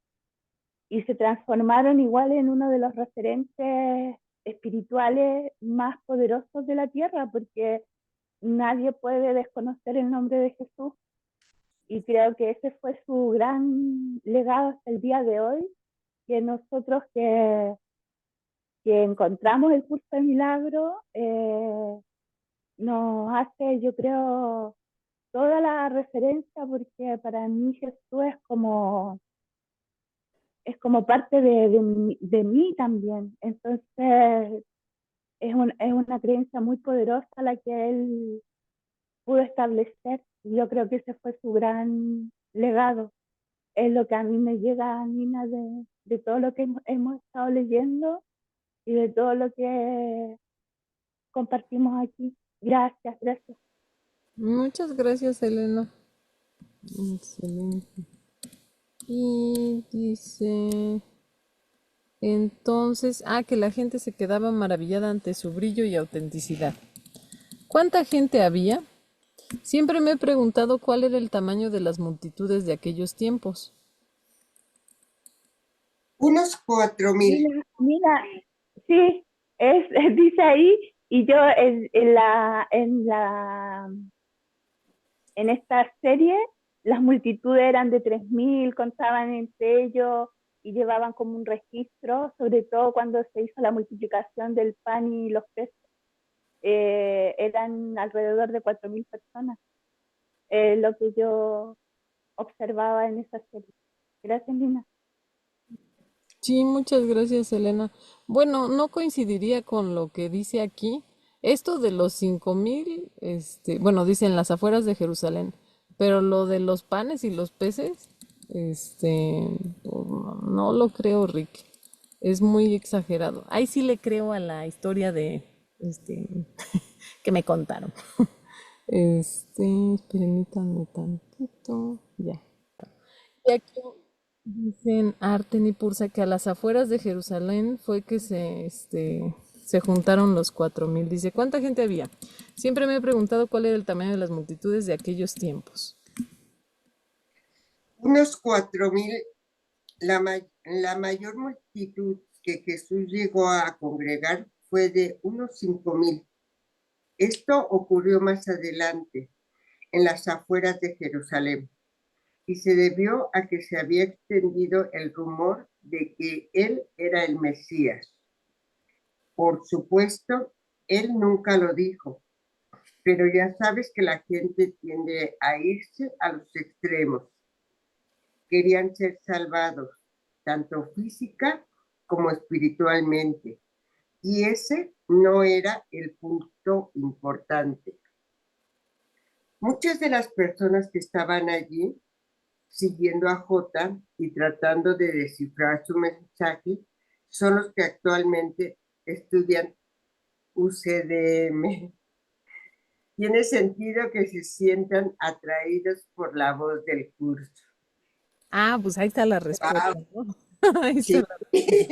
y se transformaron igual en uno de los referentes espirituales más poderosos de la tierra, porque nadie puede desconocer el nombre de Jesús. Y creo que ese fue su gran legado hasta el día de hoy, que nosotros que encontramos el curso de milagro, nos hace, yo creo, toda la referencia, porque para mí Jesús es como parte de mí también. Entonces, es una creencia muy poderosa la que él pudo establecer. Y yo creo que ese fue su gran legado. Es lo que a mí me llega, Nina, de todo lo que hemos estado leyendo y de todo lo que compartimos aquí. Gracias, gracias. Muchas gracias, Elena. Excelente. Y dice, entonces, que la gente se quedaba maravillada ante su brillo y autenticidad. ¿Cuánta gente había? Siempre me he preguntado cuál era el tamaño de las multitudes de aquellos tiempos. Unos 4000. Mira, sí, dice ahí, y yo en esta serie, las multitudes eran de 3000, contaban entre ellos y llevaban como un registro, sobre todo cuando se hizo la multiplicación del pan y los peces. Eran alrededor de 4000 personas, lo que yo observaba en esa serie. Gracias, Lina. Sí, muchas gracias, Elena. Bueno, no coincidiría con lo que dice aquí. Esto de los 5000, bueno, dice en las afueras de Jerusalén, pero lo de los panes y los peces, no lo creo, Rick. Es muy exagerado. Ahí sí le creo a la historia de, que me contaron. Permítanme tantito, ya. Y aquí En Arten y Pursa, que a las afueras de Jerusalén fue que se juntaron los 4,000. Dice, ¿cuánta gente había? Siempre me he preguntado cuál era el tamaño de las multitudes de aquellos tiempos. Unos 4,000, la mayor multitud que Jesús llegó a congregar fue de unos 5,000. Esto ocurrió más adelante, en las afueras de Jerusalén, y se debió a que se había extendido el rumor de que él era el Mesías. Por supuesto, él nunca lo dijo, pero ya sabes que la gente tiende a irse a los extremos. Querían ser salvados, tanto física como espiritualmente, y ese no era el punto importante. Muchas de las personas que estaban allí siguiendo a Jota y tratando de descifrar su mensaje son los que actualmente estudian UCDM. Tiene sentido que se sientan atraídos por la voz del curso. Ah, pues ahí está la respuesta, Wow, ¿no? Ahí está sí.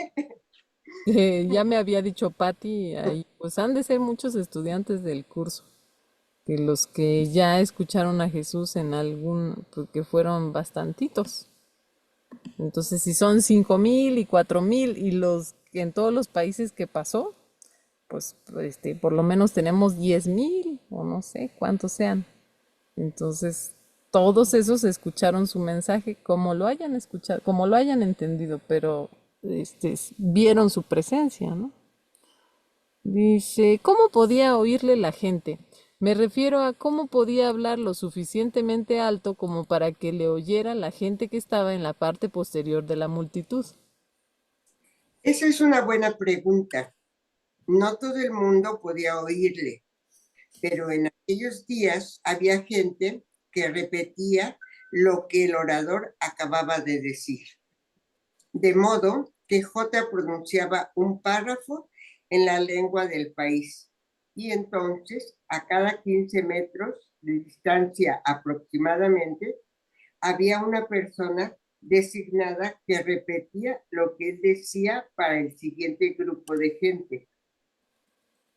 ya me había dicho Patti, ahí, pues han de ser muchos estudiantes del curso, que los que ya escucharon a Jesús en algún, pues que fueron bastantitos. Entonces, si son 5,000 y 4,000 y los en todos los países que pasó, pues por lo menos tenemos 10,000 o no sé cuántos sean. Entonces, todos esos escucharon su mensaje, como lo hayan escuchado, como lo hayan entendido, pero vieron su presencia, ¿no? Dice, ¿cómo podía oírle la gente? Me refiero a cómo podía hablar lo suficientemente alto como para que le oyera la gente que estaba en la parte posterior de la multitud. Esa es una buena pregunta. No todo el mundo podía oírle, pero en aquellos días había gente que repetía lo que el orador acababa de decir. De modo que J pronunciaba un párrafo en la lengua del país y entonces a cada 15 metros de distancia aproximadamente había una persona designada que repetía lo que él decía para el siguiente grupo de gente.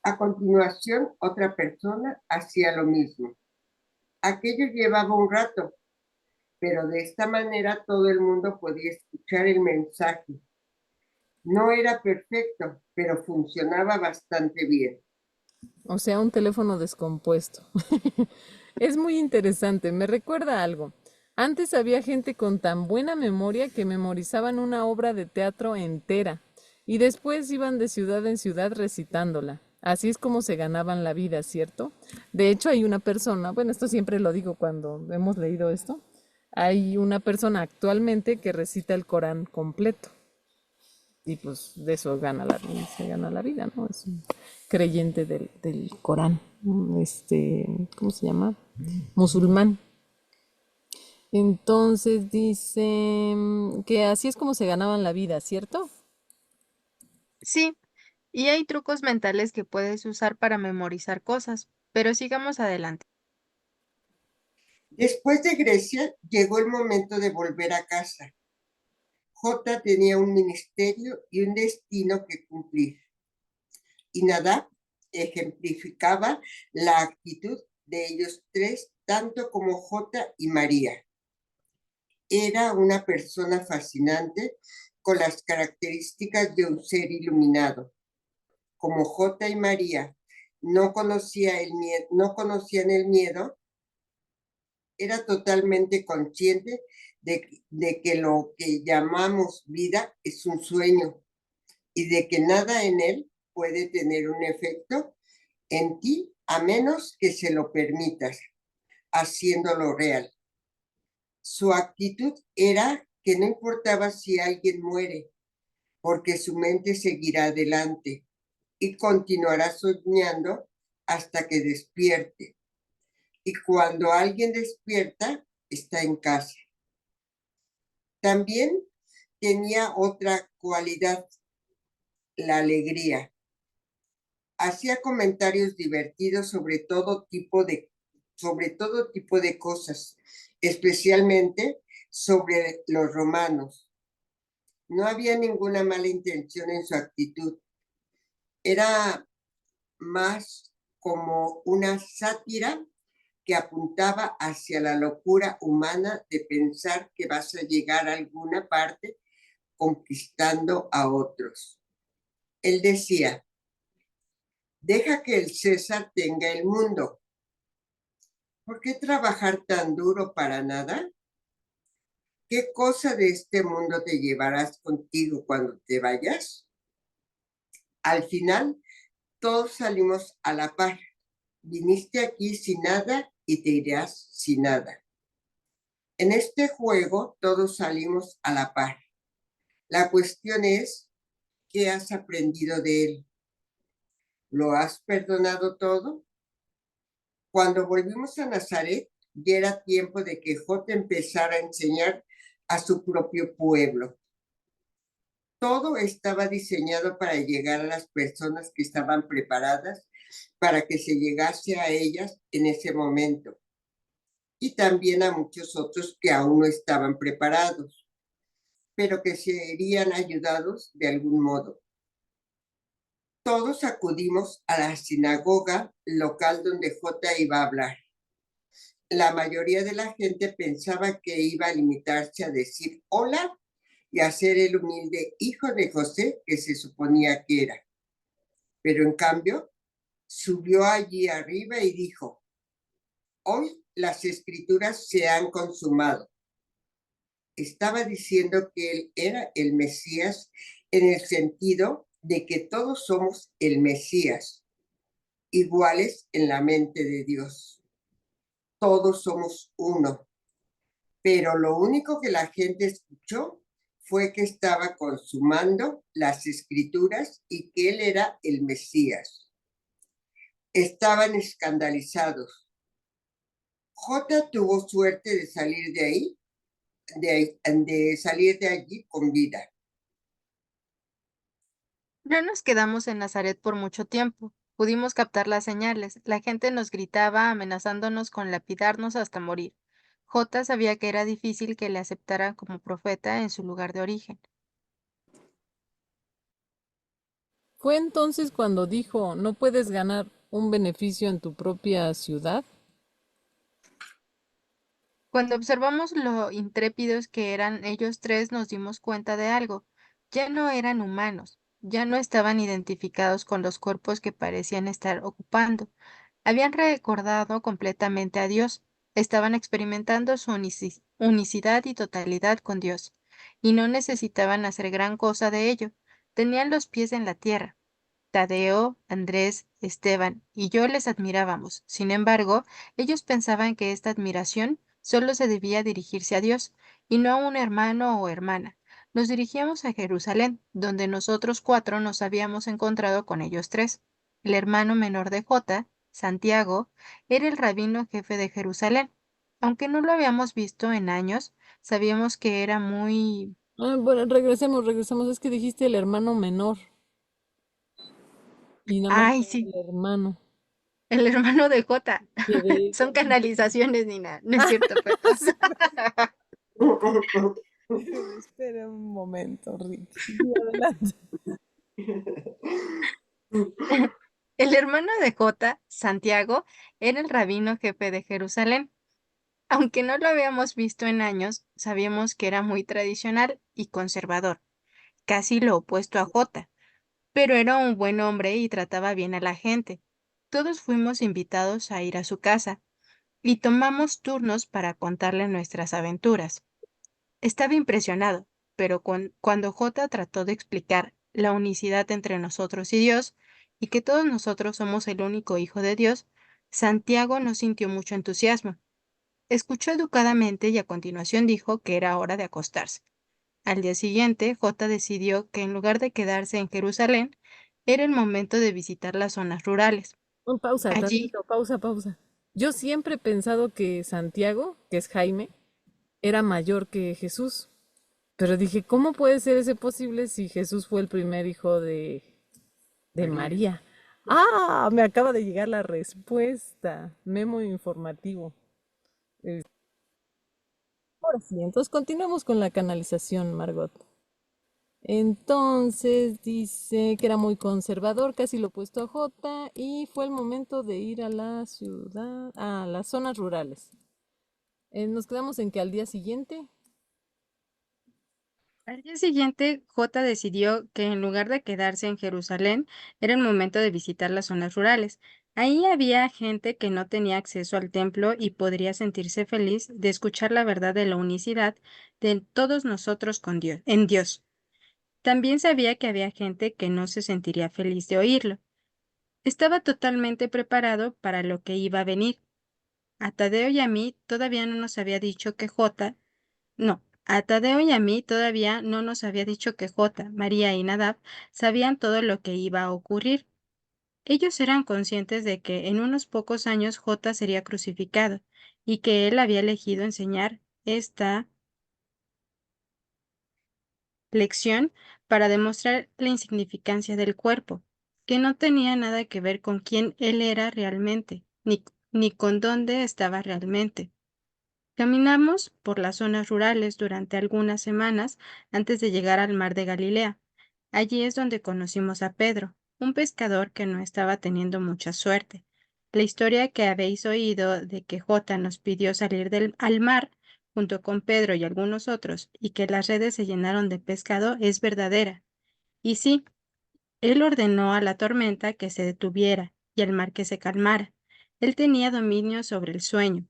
A continuación, otra persona hacía lo mismo. Aquello llevaba un rato, pero de esta manera todo el mundo podía escuchar el mensaje. No era perfecto, pero funcionaba bastante bien. O sea, un teléfono descompuesto. Es muy interesante, me recuerda algo. Antes había gente con tan buena memoria que memorizaban una obra de teatro entera y después iban de ciudad en ciudad recitándola. Así es como se ganaban la vida, ¿cierto? De hecho, hay una persona, bueno, esto siempre lo digo cuando hemos leído esto, hay una persona actualmente que recita el Corán completo y pues de eso se gana la vida, ¿no? Es un creyente del Corán, ¿cómo se llama? Musulmán. Entonces dice que así es como se ganaban la vida, ¿cierto? Sí, y hay trucos mentales que puedes usar para memorizar cosas, pero sigamos adelante. Después de Grecia, llegó el momento de volver a casa. J tenía un ministerio y un destino que cumplir. Y Nadab ejemplificaba la actitud de ellos tres, tanto como J y María. Era una persona fascinante con las características de un ser iluminado. Como J y María no conocían el miedo, era totalmente consciente de que lo que llamamos vida es un sueño y de que nada en él puede tener un efecto en ti a menos que se lo permitas, haciéndolo real. Su actitud era que no importaba si alguien muere, porque su mente seguirá adelante y continuará soñando hasta que despierte. Y cuando alguien despierta, está en casa. También tenía otra cualidad, la alegría. Hacía comentarios divertidos sobre todo tipo de cosas, especialmente sobre los romanos. No había ninguna mala intención en su actitud. Era más como una sátira que apuntaba hacia la locura humana de pensar que vas a llegar a alguna parte conquistando a otros. Él decía, deja que el César tenga el mundo. ¿Por qué trabajar tan duro para nada? ¿Qué cosa de este mundo te llevarás contigo cuando te vayas? Al final, todos salimos a la par. Viniste aquí sin nada y te irás sin nada. En este juego todos salimos a la par. La cuestión es, ¿qué has aprendido de él? ¿Lo has perdonado todo? Cuando volvimos a Nazaret, ya era tiempo de que J empezara a enseñar a su propio pueblo. Todo estaba diseñado para llegar a las personas que estaban preparadas para que se llegase a ellas en ese momento, y también a muchos otros que aún no estaban preparados, pero que serían ayudados de algún modo. Todos acudimos a la sinagoga local donde J iba a hablar. La mayoría de la gente pensaba que iba a limitarse a decir hola y a ser el humilde hijo de José que se suponía que era. Pero en cambio, subió allí arriba y dijo, hoy las escrituras se han consumado. Estaba diciendo que él era el Mesías en el sentido de que todos somos el Mesías, iguales en la mente de Dios. Todos somos uno. Pero lo único que la gente escuchó fue que estaba consumando las escrituras y que él era el Mesías. Estaban escandalizados. J tuvo suerte de salir de ahí, de salir de allí con vida. No nos quedamos en Nazaret por mucho tiempo. Pudimos captar las señales. La gente nos gritaba amenazándonos con lapidarnos hasta morir. J sabía que era difícil que le aceptaran como profeta en su lugar de origen. ¿Fue entonces cuando dijo, no puedes ganar un beneficio en tu propia ciudad? Cuando observamos lo intrépidos que eran ellos tres, nos dimos cuenta de algo. Ya no eran humanos, ya no estaban identificados con los cuerpos que parecían estar ocupando. Habían recordado completamente a Dios, estaban experimentando su unicidad y totalidad con Dios, y no necesitaban hacer gran cosa de ello. Tenían los pies en la tierra. Tadeo, Andrés, Esteban y yo les admirábamos. Sin embargo, ellos pensaban que esta admiración solo se debía dirigirse a Dios y no a un hermano o hermana. Nos dirigíamos a Jerusalén, donde nosotros cuatro nos habíamos encontrado con ellos tres. El hermano menor de Jota, Santiago, era el rabino jefe de Jerusalén. Aunque no lo habíamos visto en años, sabíamos que era muy... Bueno, regresemos. Es que dijiste el hermano menor y nada más Ay, era sí, el hermano. el hermano de Jota. Que de Son hecho. canalizaciones, Nina. No es cierto, perros. Espera un momento, Ricky. Sí, adelante. El hermano de Jota, Santiago, era el rabino jefe de Jerusalén. Aunque no lo habíamos visto en años, sabíamos que era muy tradicional y conservador, casi lo opuesto a Jota, pero era un buen hombre y trataba bien a la gente. Todos fuimos invitados a ir a su casa y tomamos turnos para contarle nuestras aventuras. Estaba impresionado, pero cuando J trató de explicar la unicidad entre nosotros y Dios, y que todos nosotros somos el único hijo de Dios, Santiago no sintió mucho entusiasmo. Escuchó educadamente y a continuación dijo que era hora de acostarse. Al día siguiente, J decidió que en lugar de quedarse en Jerusalén, era el momento de visitar las zonas rurales. Pausa, Allí, tantito, pausa. Yo siempre he pensado que Santiago, que es Jaime, era mayor que Jesús. Pero dije, ¿cómo puede ser ese posible si Jesús fue el primer hijo de María? Ah, me acaba de llegar la respuesta. Memo informativo. Ahora sí, entonces continuemos con la canalización, Margot. Entonces dice que era muy conservador, casi lo opuesto a J, y fue el momento de ir a la ciudad, a las zonas rurales. Nos quedamos en que al día siguiente, Al día siguiente, J decidió que en lugar de quedarse en Jerusalén, era el momento de visitar las zonas rurales. Ahí había gente que no tenía acceso al templo y podría sentirse feliz de escuchar la verdad de la unicidad de todos nosotros con Dios, en Dios. También sabía que había gente que no se sentiría feliz de oírlo. Estaba totalmente preparado para lo que iba a venir. A Tadeo y a mí todavía no nos había dicho que J no, a Tadeo y a mí todavía no nos había dicho que J, María y Nadab sabían todo lo que iba a ocurrir. Ellos eran conscientes de que en unos pocos años J sería crucificado y que él había elegido enseñar esta lección para demostrar la insignificancia del cuerpo, que no tenía nada que ver con quién él era realmente, ni con dónde estaba realmente. Caminamos por las zonas rurales durante algunas semanas antes de llegar al mar de Galilea. Allí es donde conocimos a Pedro, un pescador que no estaba teniendo mucha suerte. La historia que habéis oído de que Jota nos pidió salir al mar junto con Pedro y algunos otros, y que las redes se llenaron de pescado, es verdadera. Y sí, él ordenó a la tormenta que se detuviera y al mar que se calmara. Él tenía dominio sobre el sueño.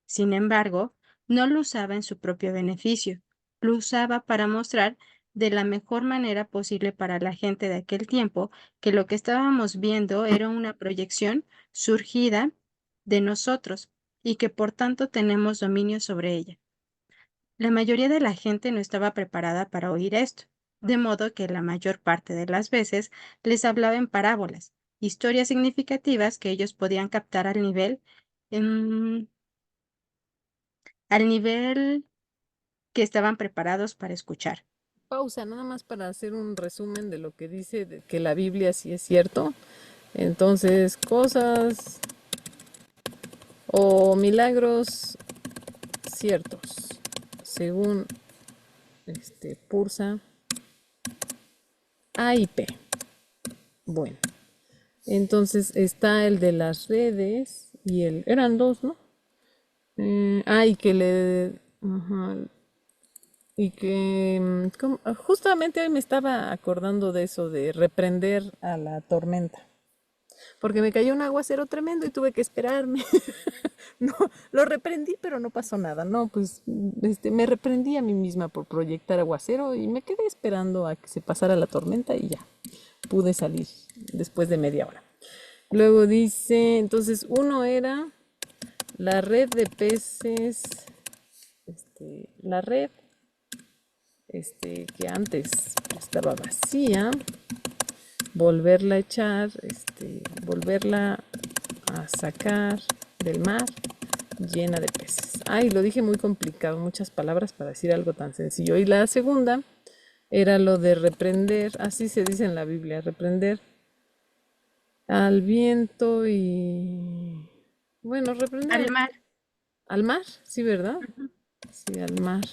Sin embargo, no lo usaba en su propio beneficio, lo usaba para mostrar de la mejor manera posible para la gente de aquel tiempo que lo que estábamos viendo era una proyección surgida de nosotros y que por tanto tenemos dominio sobre ella. La mayoría de la gente no estaba preparada para oír esto, de modo que la mayor parte de las veces les hablaba en parábolas, historias significativas que ellos podían captar em, al nivel que estaban preparados para escuchar. pausa, nada más para hacer un resumen de lo que dice de que la Biblia sí es cierto. Entonces, cosas o milagros ciertos, según Pursa A y P. Bueno, entonces está el de las redes y eran dos, ¿no? Y que ajá, y que justamente hoy me estaba acordando de eso, de reprender a la tormenta, porque me cayó un aguacero tremendo y tuve que esperarme. No, lo reprendí, pero no pasó nada. No, pues me reprendí a mí misma por proyectar aguacero y me quedé esperando a que se pasara la tormenta y ya pude salir después de media hora. Luego dice, entonces uno era la red de peces, la red que antes estaba vacía, volverla a echar, volverla a sacar del mar llena de peces. Ay, lo dije muy complicado, muchas palabras para decir algo tan sencillo. Y la segunda era lo de reprender, así se dice en la Biblia, reprender al viento y... Bueno, reprender Al mar. al mar, sí, ¿verdad? Ujú. Sí, al mar.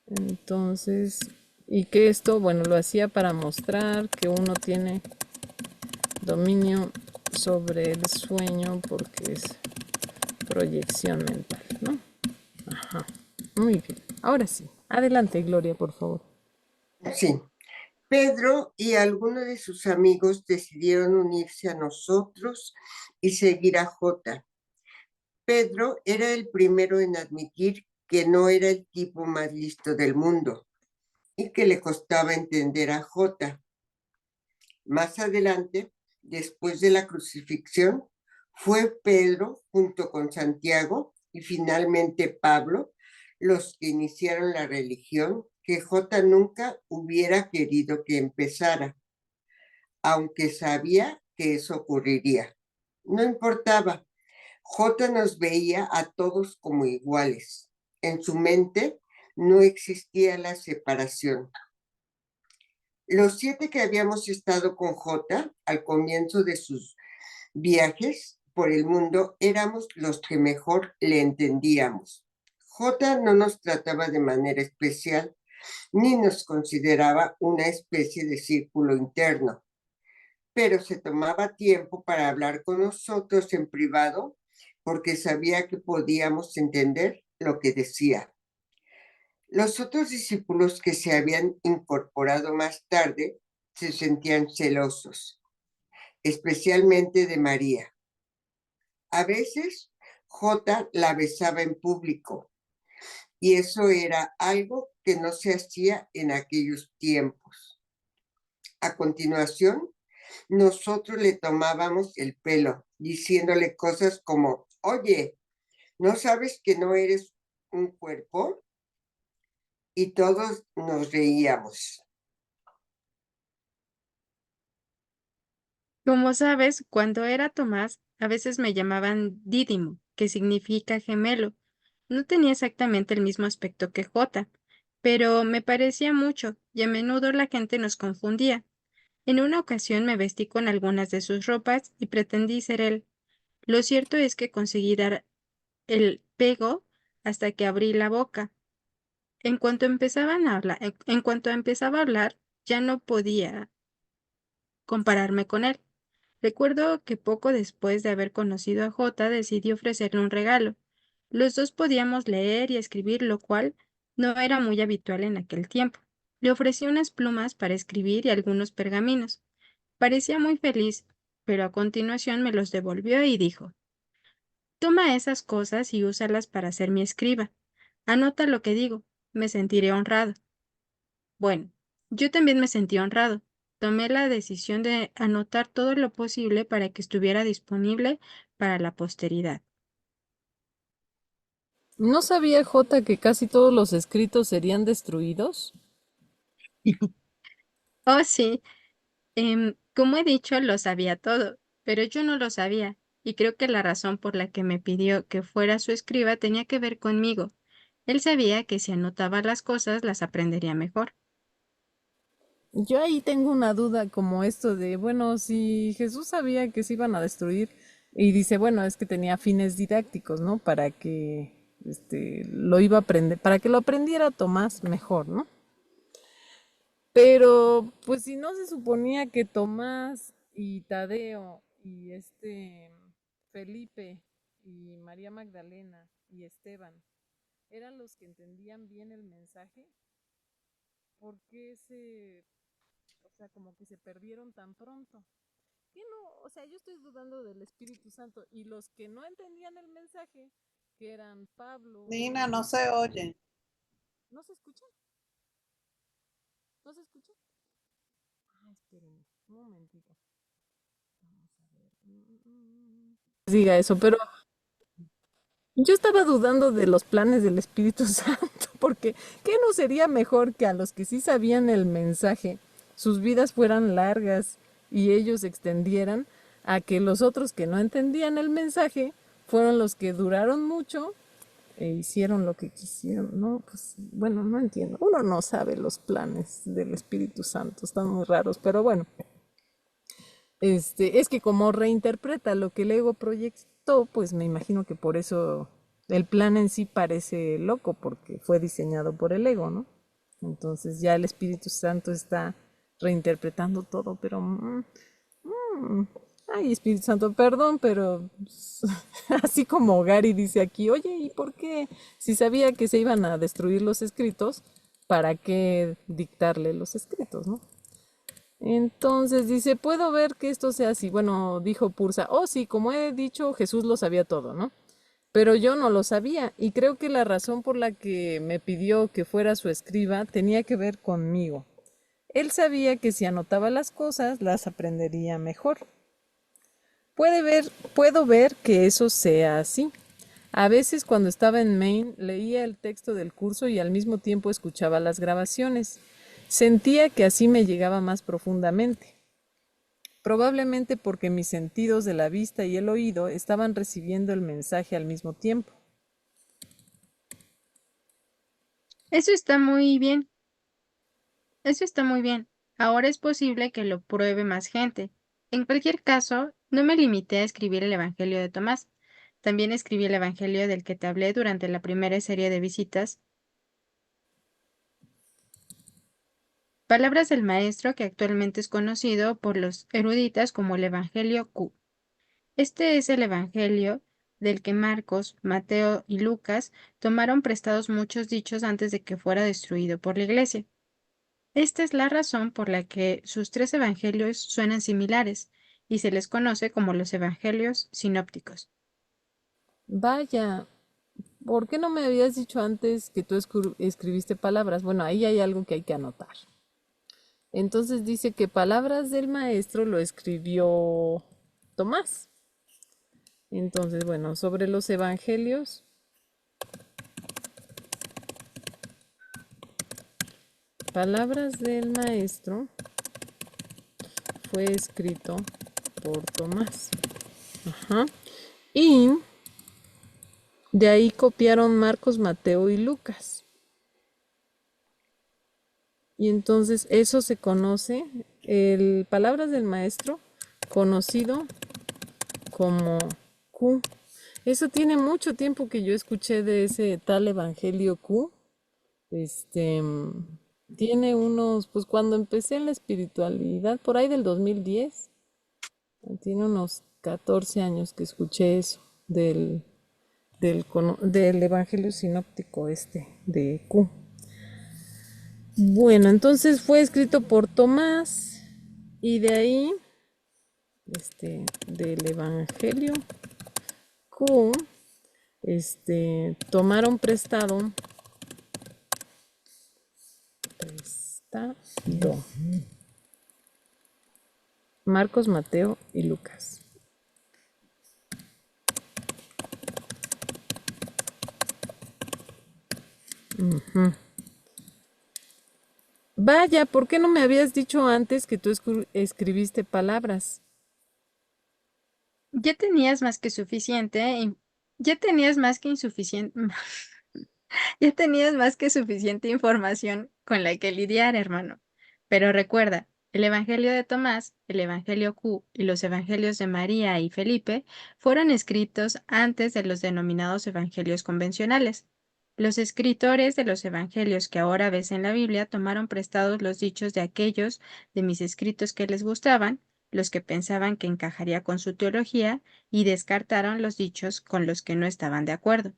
Entonces, y que esto, bueno, lo hacía para mostrar que uno tiene dominio sobre el sueño porque es proyección mental, ¿no? Ajá, muy bien. Ahora sí, adelante, Gloria, por favor. Sí. Pedro y algunos de sus amigos decidieron unirse a nosotros y seguir a Jota. Pedro era el primero en admitir que no era el tipo más listo del mundo y que le costaba entender a Jota. Más adelante, después de la crucifixión, fue Pedro junto con Santiago y finalmente Pablo los que iniciaron la religión que Jota nunca hubiera querido que empezara, aunque sabía que eso ocurriría. No importaba, Jota nos veía a todos como iguales. En su mente no existía la separación. Los 7 que habíamos estado con Jota al comienzo de sus viajes por el mundo éramos los que mejor le entendíamos. Jota no nos trataba de manera especial, ni nos consideraba una especie de círculo interno, pero se tomaba tiempo para hablar con nosotros en privado porque sabía que podíamos entender lo que decía. Los otros discípulos que se habían incorporado más tarde se sentían celosos, especialmente de María. A veces J la besaba en público y eso era algo que no se hacía en aquellos tiempos. A continuación, nosotros le tomábamos el pelo, diciéndole cosas como, oye, ¿no sabes que no eres un cuerpo? Y todos nos reíamos. Como sabes, cuando era Tomás, a veces me llamaban Dídimo, que significa gemelo. No tenía exactamente el mismo aspecto que Jota, pero me parecía mucho y a menudo la gente nos confundía. En una ocasión me vestí con algunas de sus ropas y pretendí ser él. Lo cierto es que conseguí dar el pego hasta que abrí la boca. En cuanto empezaba a hablar, ya no podía compararme con él. Recuerdo que poco después de haber conocido a Jota decidí ofrecerle un regalo. Los dos podíamos leer y escribir, lo cual no era muy habitual en aquel tiempo. Le ofrecí unas plumas para escribir y algunos pergaminos. Parecía muy feliz, pero a continuación me los devolvió y dijo: Toma esas cosas y úsalas para ser mi escriba. Anota lo que digo. Me sentiré honrado. Bueno, yo también me sentí honrado. Tomé la decisión de anotar todo lo posible para que estuviera disponible para la posteridad. ¿No sabía J que casi todos los escritos serían destruidos? Oh, sí, como he dicho, lo sabía todo, pero yo no lo sabía, y creo que la razón por la que me pidió que fuera su escriba tenía que ver conmigo. Él sabía que si anotaba las cosas las aprendería mejor. Yo ahí tengo una duda como esto de, bueno, si Jesús sabía que se iban a destruir y dice, bueno, es que tenía fines didácticos, ¿no? Para que lo iba a aprender, para que lo aprendiera Tomás mejor, ¿no? Pero pues si no se suponía que Tomás y Tadeo y Felipe y María Magdalena y Esteban eran los que entendían bien el mensaje, ¿por qué o sea, como que se perdieron tan pronto? ¿Qué no? O sea, yo estoy dudando del Espíritu Santo y los que no entendían el mensaje, que eran Pablo. Nina, no se oye. ¿No se escucha? ¿No se escucha? Ah, espérenme, un momentito. Vamos a ver. Diga eso, pero yo estaba dudando de los planes del Espíritu Santo, porque ¿qué no sería mejor que a los que sí sabían el mensaje, sus vidas fueran largas y ellos se extendieran, a que los otros que no entendían el mensaje fueron los que duraron mucho e hicieron lo que quisieron? No, pues bueno, no entiendo. Uno no sabe los planes del Espíritu Santo, están muy raros, pero bueno. Es que como reinterpreta lo que el ego proyectó, pues me imagino que por eso el plan en sí parece loco, porque fue diseñado por el ego, ¿no? Entonces ya el Espíritu Santo está reinterpretando todo, pero ay, Espíritu Santo, perdón, pero así como Gary dice aquí, oye, ¿y por qué? Si sabía que se iban a destruir los escritos, ¿para qué dictarle los escritos, no? Entonces dice, puedo ver que esto sea así. Bueno, dijo Pursa, oh sí, como he dicho, Jesús lo sabía todo, ¿no? Pero yo no lo sabía y creo que la razón por la que me pidió que fuera su escriba tenía que ver conmigo. Él sabía que si anotaba las cosas, las aprendería mejor. Puedo ver que eso sea así. A veces cuando estaba en Maine leía el texto del curso y al mismo tiempo escuchaba las grabaciones. Sentía que así me llegaba más profundamente, probablemente porque mis sentidos de la vista y el oído estaban recibiendo el mensaje al mismo tiempo. Eso está muy bien. Eso está muy bien. Ahora es posible que lo pruebe más gente. En cualquier caso, no me limité a escribir el Evangelio de Tomás. También escribí el Evangelio del que te hablé durante la primera serie de visitas. Palabras del maestro que actualmente es conocido por los eruditas como el Evangelio Q. Este es el Evangelio del que Marcos, Mateo y Lucas tomaron prestados muchos dichos antes de que fuera destruido por la Iglesia. Esta es la razón por la que sus tres evangelios suenan similares y se les conoce como los evangelios sinópticos. Vaya, ¿por qué no me habías dicho antes que tú escribiste palabras? Bueno, ahí hay algo que hay que anotar. Entonces dice que palabras del maestro lo escribió Tomás. Entonces, bueno, sobre los evangelios, palabras del maestro fue escrito por Tomás. Ajá. Y de ahí copiaron Marcos, Mateo y Lucas. Y entonces eso se conoce, el palabras del maestro, conocido como Q. Eso tiene mucho tiempo que yo escuché de ese tal Evangelio Q. Tiene unos, pues cuando empecé en la espiritualidad, por ahí del 2010, tiene unos 14 años que escuché eso del Evangelio sinóptico de Q. Bueno, entonces fue escrito por Tomás y de ahí, del Evangelio Q, tomaron prestado Marcos, Mateo y Lucas. Ujú. Vaya, ¿por qué no me habías dicho antes que tú escribiste palabras? Ya tenías más que suficiente, ya tenías más que insuficiente, ya tenías más que suficiente información con la que lidiar, hermano. Pero recuerda, el Evangelio de Tomás, el Evangelio Q y los Evangelios de María y Felipe fueron escritos antes de los denominados Evangelios convencionales. Los escritores de los Evangelios que ahora ves en la Biblia tomaron prestados los dichos de aquellos de mis escritos que les gustaban, los que pensaban que encajaría con su teología, y descartaron los dichos con los que no estaban de acuerdo.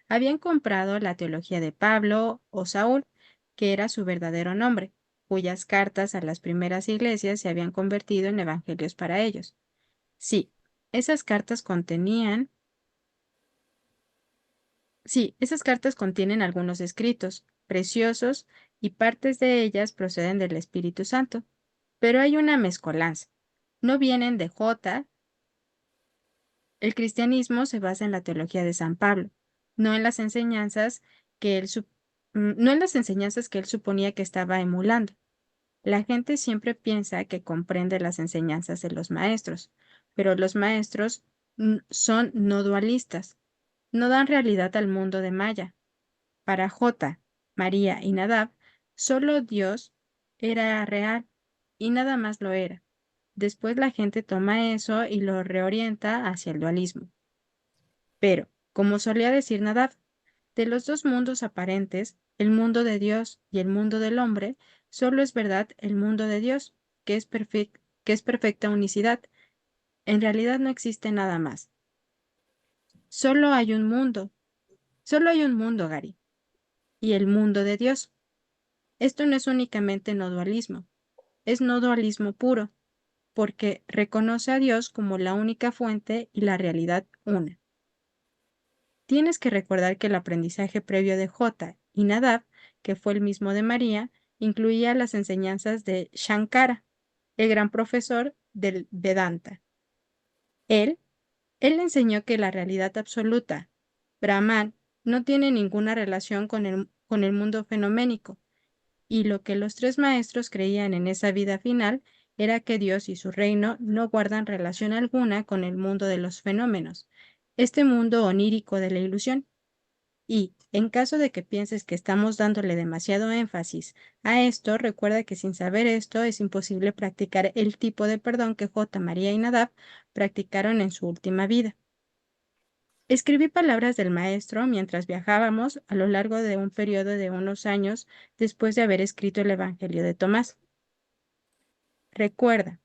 Habían comprado la teología de Pablo o Saúl, que era su verdadero nombre, cuyas cartas a las primeras iglesias se habían convertido en evangelios para ellos. Sí, esas cartas contenían, sí, esas cartas contienen algunos escritos preciosos y partes de ellas proceden del Espíritu Santo, pero hay una mezcolanza. No vienen de J. El cristianismo se basa en la teología de San Pablo, no en las enseñanzas no en las enseñanzas que él suponía que estaba emulando. La gente siempre piensa que comprende las enseñanzas de los maestros, pero los maestros son no dualistas, no dan realidad al mundo de Maya. Para J, María y Nadab, solo Dios era real y nada más lo era. Después la gente toma eso y lo reorienta hacia el dualismo. Pero, como solía decir Nadab, de los dos mundos aparentes, el mundo de Dios y el mundo del hombre, solo es verdad el mundo de Dios, que es perfecta unicidad. En realidad no existe nada más. Solo hay un mundo, solo hay un mundo, Gary, y el mundo de Dios. Esto no es únicamente no dualismo, es no dualismo puro, porque reconoce a Dios como la única fuente y la realidad una. Tienes que recordar que el aprendizaje previo de J y Nadab, que fue el mismo de María, incluía las enseñanzas de Shankara, el gran profesor del Vedanta. Él, él enseñó que la realidad absoluta, Brahman, no tiene ninguna relación con el mundo fenoménico, y lo que los tres maestros creían en esa vida final era que Dios y su reino no guardan relación alguna con el mundo de los fenómenos, este mundo onírico de la ilusión. Y, en caso de que pienses que estamos dándole demasiado énfasis a esto, recuerda que sin saber esto es imposible practicar el tipo de perdón que J, María y Nadab practicaron en su última vida. Escribí palabras del maestro mientras viajábamos a lo largo de un periodo de unos años después de haber escrito el Evangelio de Tomás. Recuerda,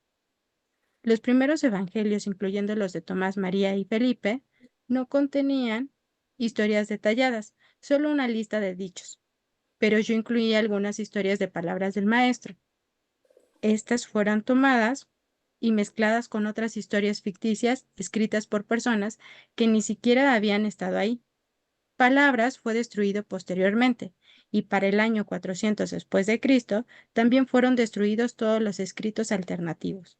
los primeros evangelios, incluyendo los de Tomás, María y Felipe, no contenían historias detalladas, solo una lista de dichos, pero yo incluí algunas historias de palabras del maestro. Estas fueron tomadas y mezcladas con otras historias ficticias escritas por personas que ni siquiera habían estado ahí. Palabras fue destruido posteriormente, y para el año 400 después de Cristo también fueron destruidos todos los escritos alternativos.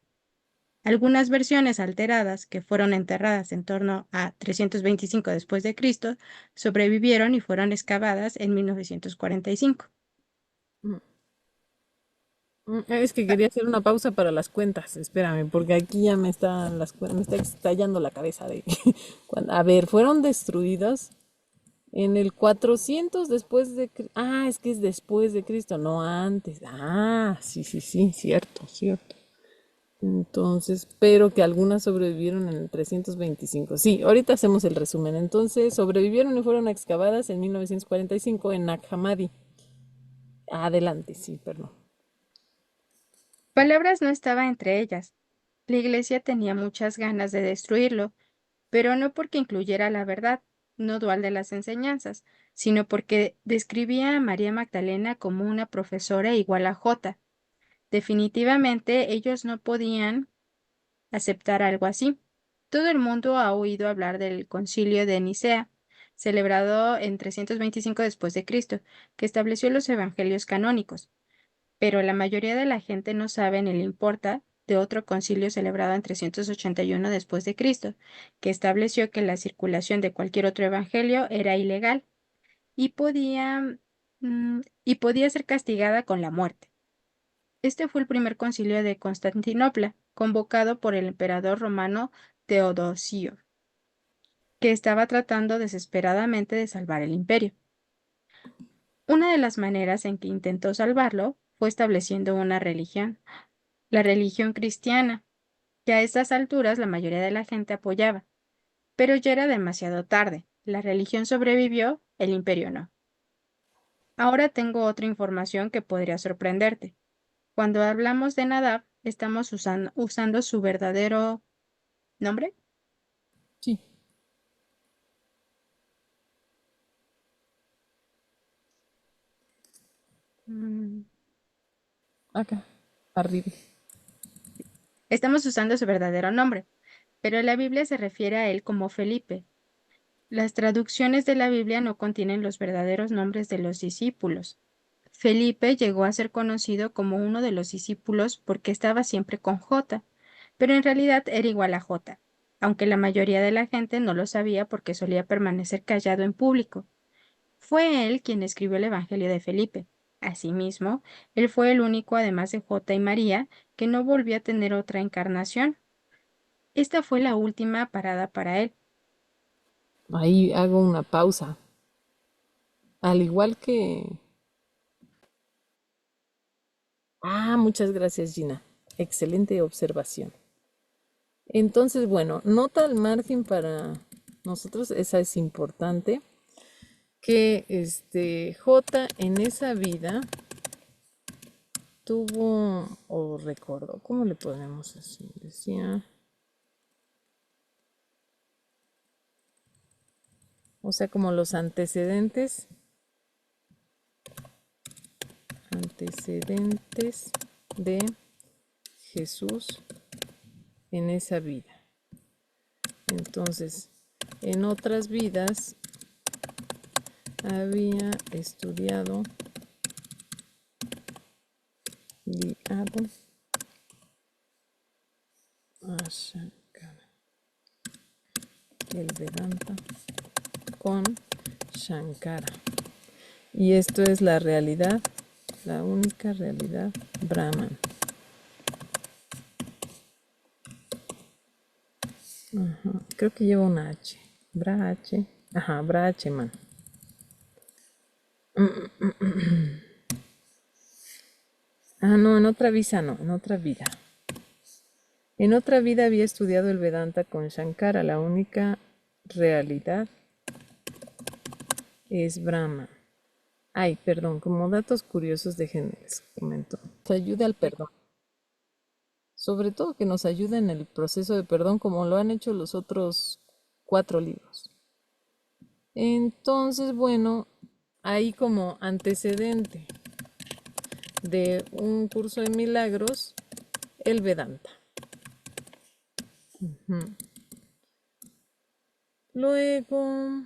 Algunas versiones alteradas, que fueron enterradas en torno a 325 después de Cristo, sobrevivieron y fueron excavadas en 1945. Es que quería hacer una pausa para las cuentas. Espérame, porque aquí ya me está estallando la cabeza de a ver, fueron destruidas en el 400 después de Ah, es que es después de Cristo, no antes. Ah, sí, sí, sí, cierto, cierto. Entonces, pero que algunas sobrevivieron en el 325. Sí, ahorita hacemos el resumen. Entonces, sobrevivieron y fueron excavadas en 1945 en Nag Hammadi. Adelante, sí, perdón. Palabras no estaba entre ellas. La iglesia tenía muchas ganas de destruirlo, pero no porque incluyera la verdad, no dual de las enseñanzas, sino porque describía a María Magdalena como una profesora igual a Jota. Definitivamente ellos no podían aceptar algo así. Todo el mundo ha oído hablar del Concilio de Nicea, celebrado en 325 después de Cristo, que estableció los evangelios canónicos, pero la mayoría de la gente no sabe ni le importa de otro concilio celebrado en 381 después de Cristo, que estableció que la circulación de cualquier otro evangelio era ilegal y podía ser castigada con la muerte. Este fue el primer concilio de Constantinopla, convocado por el emperador romano Teodosio, que estaba tratando desesperadamente de salvar el imperio. Una de las maneras en que intentó salvarlo fue estableciendo una religión, la religión cristiana, que a estas alturas la mayoría de la gente apoyaba. Pero ya era demasiado tarde. La religión sobrevivió, el imperio no. Ahora tengo otra información que podría sorprenderte. Cuando hablamos de Nadab, estamos usando su verdadero nombre. Sí, Mm, acá, arriba. Estamos usando su verdadero nombre, pero la Biblia se refiere a él como Felipe. Las traducciones de la Biblia no contienen los verdaderos nombres de los discípulos. Felipe llegó a ser conocido como uno de los discípulos porque estaba siempre con J, pero en realidad era igual a J, aunque la mayoría de la gente no lo sabía porque solía permanecer callado en público. Fue él quien escribió el Evangelio de Felipe. Asimismo, él fue el único, además de J y María, que no volvió a tener otra encarnación. Esta fue la última parada para él. Ahí hago una pausa. Al igual que... Ah, muchas gracias, Gina. Excelente observación. Entonces, bueno, nota al margen para nosotros, esa es importante, que J en esa vida tuvo, o recordó, ¿cómo le ponemos así? Decía, o sea, como los antecedentes de Jesús en esa vida. Entonces, en otras vidas había estudiado, guiado a Shankara, el Vedanta con Shankara. Y esto es la realidad, la única realidad Brahman. Ajá, creo que lleva una H. H. Ajá, Brahman. Ah, no, en otra vida no, en otra vida. En otra vida había estudiado el Vedanta con Shankara, la única realidad es Brahma. Ay, perdón, como datos curiosos, déjenme les comento. Nos ayuda al perdón. Sobre todo que nos ayuda en el proceso de perdón, como lo han hecho los otros 4 libros. Entonces, bueno, ahí como antecedente de un curso de milagros, el Vedanta. Luego,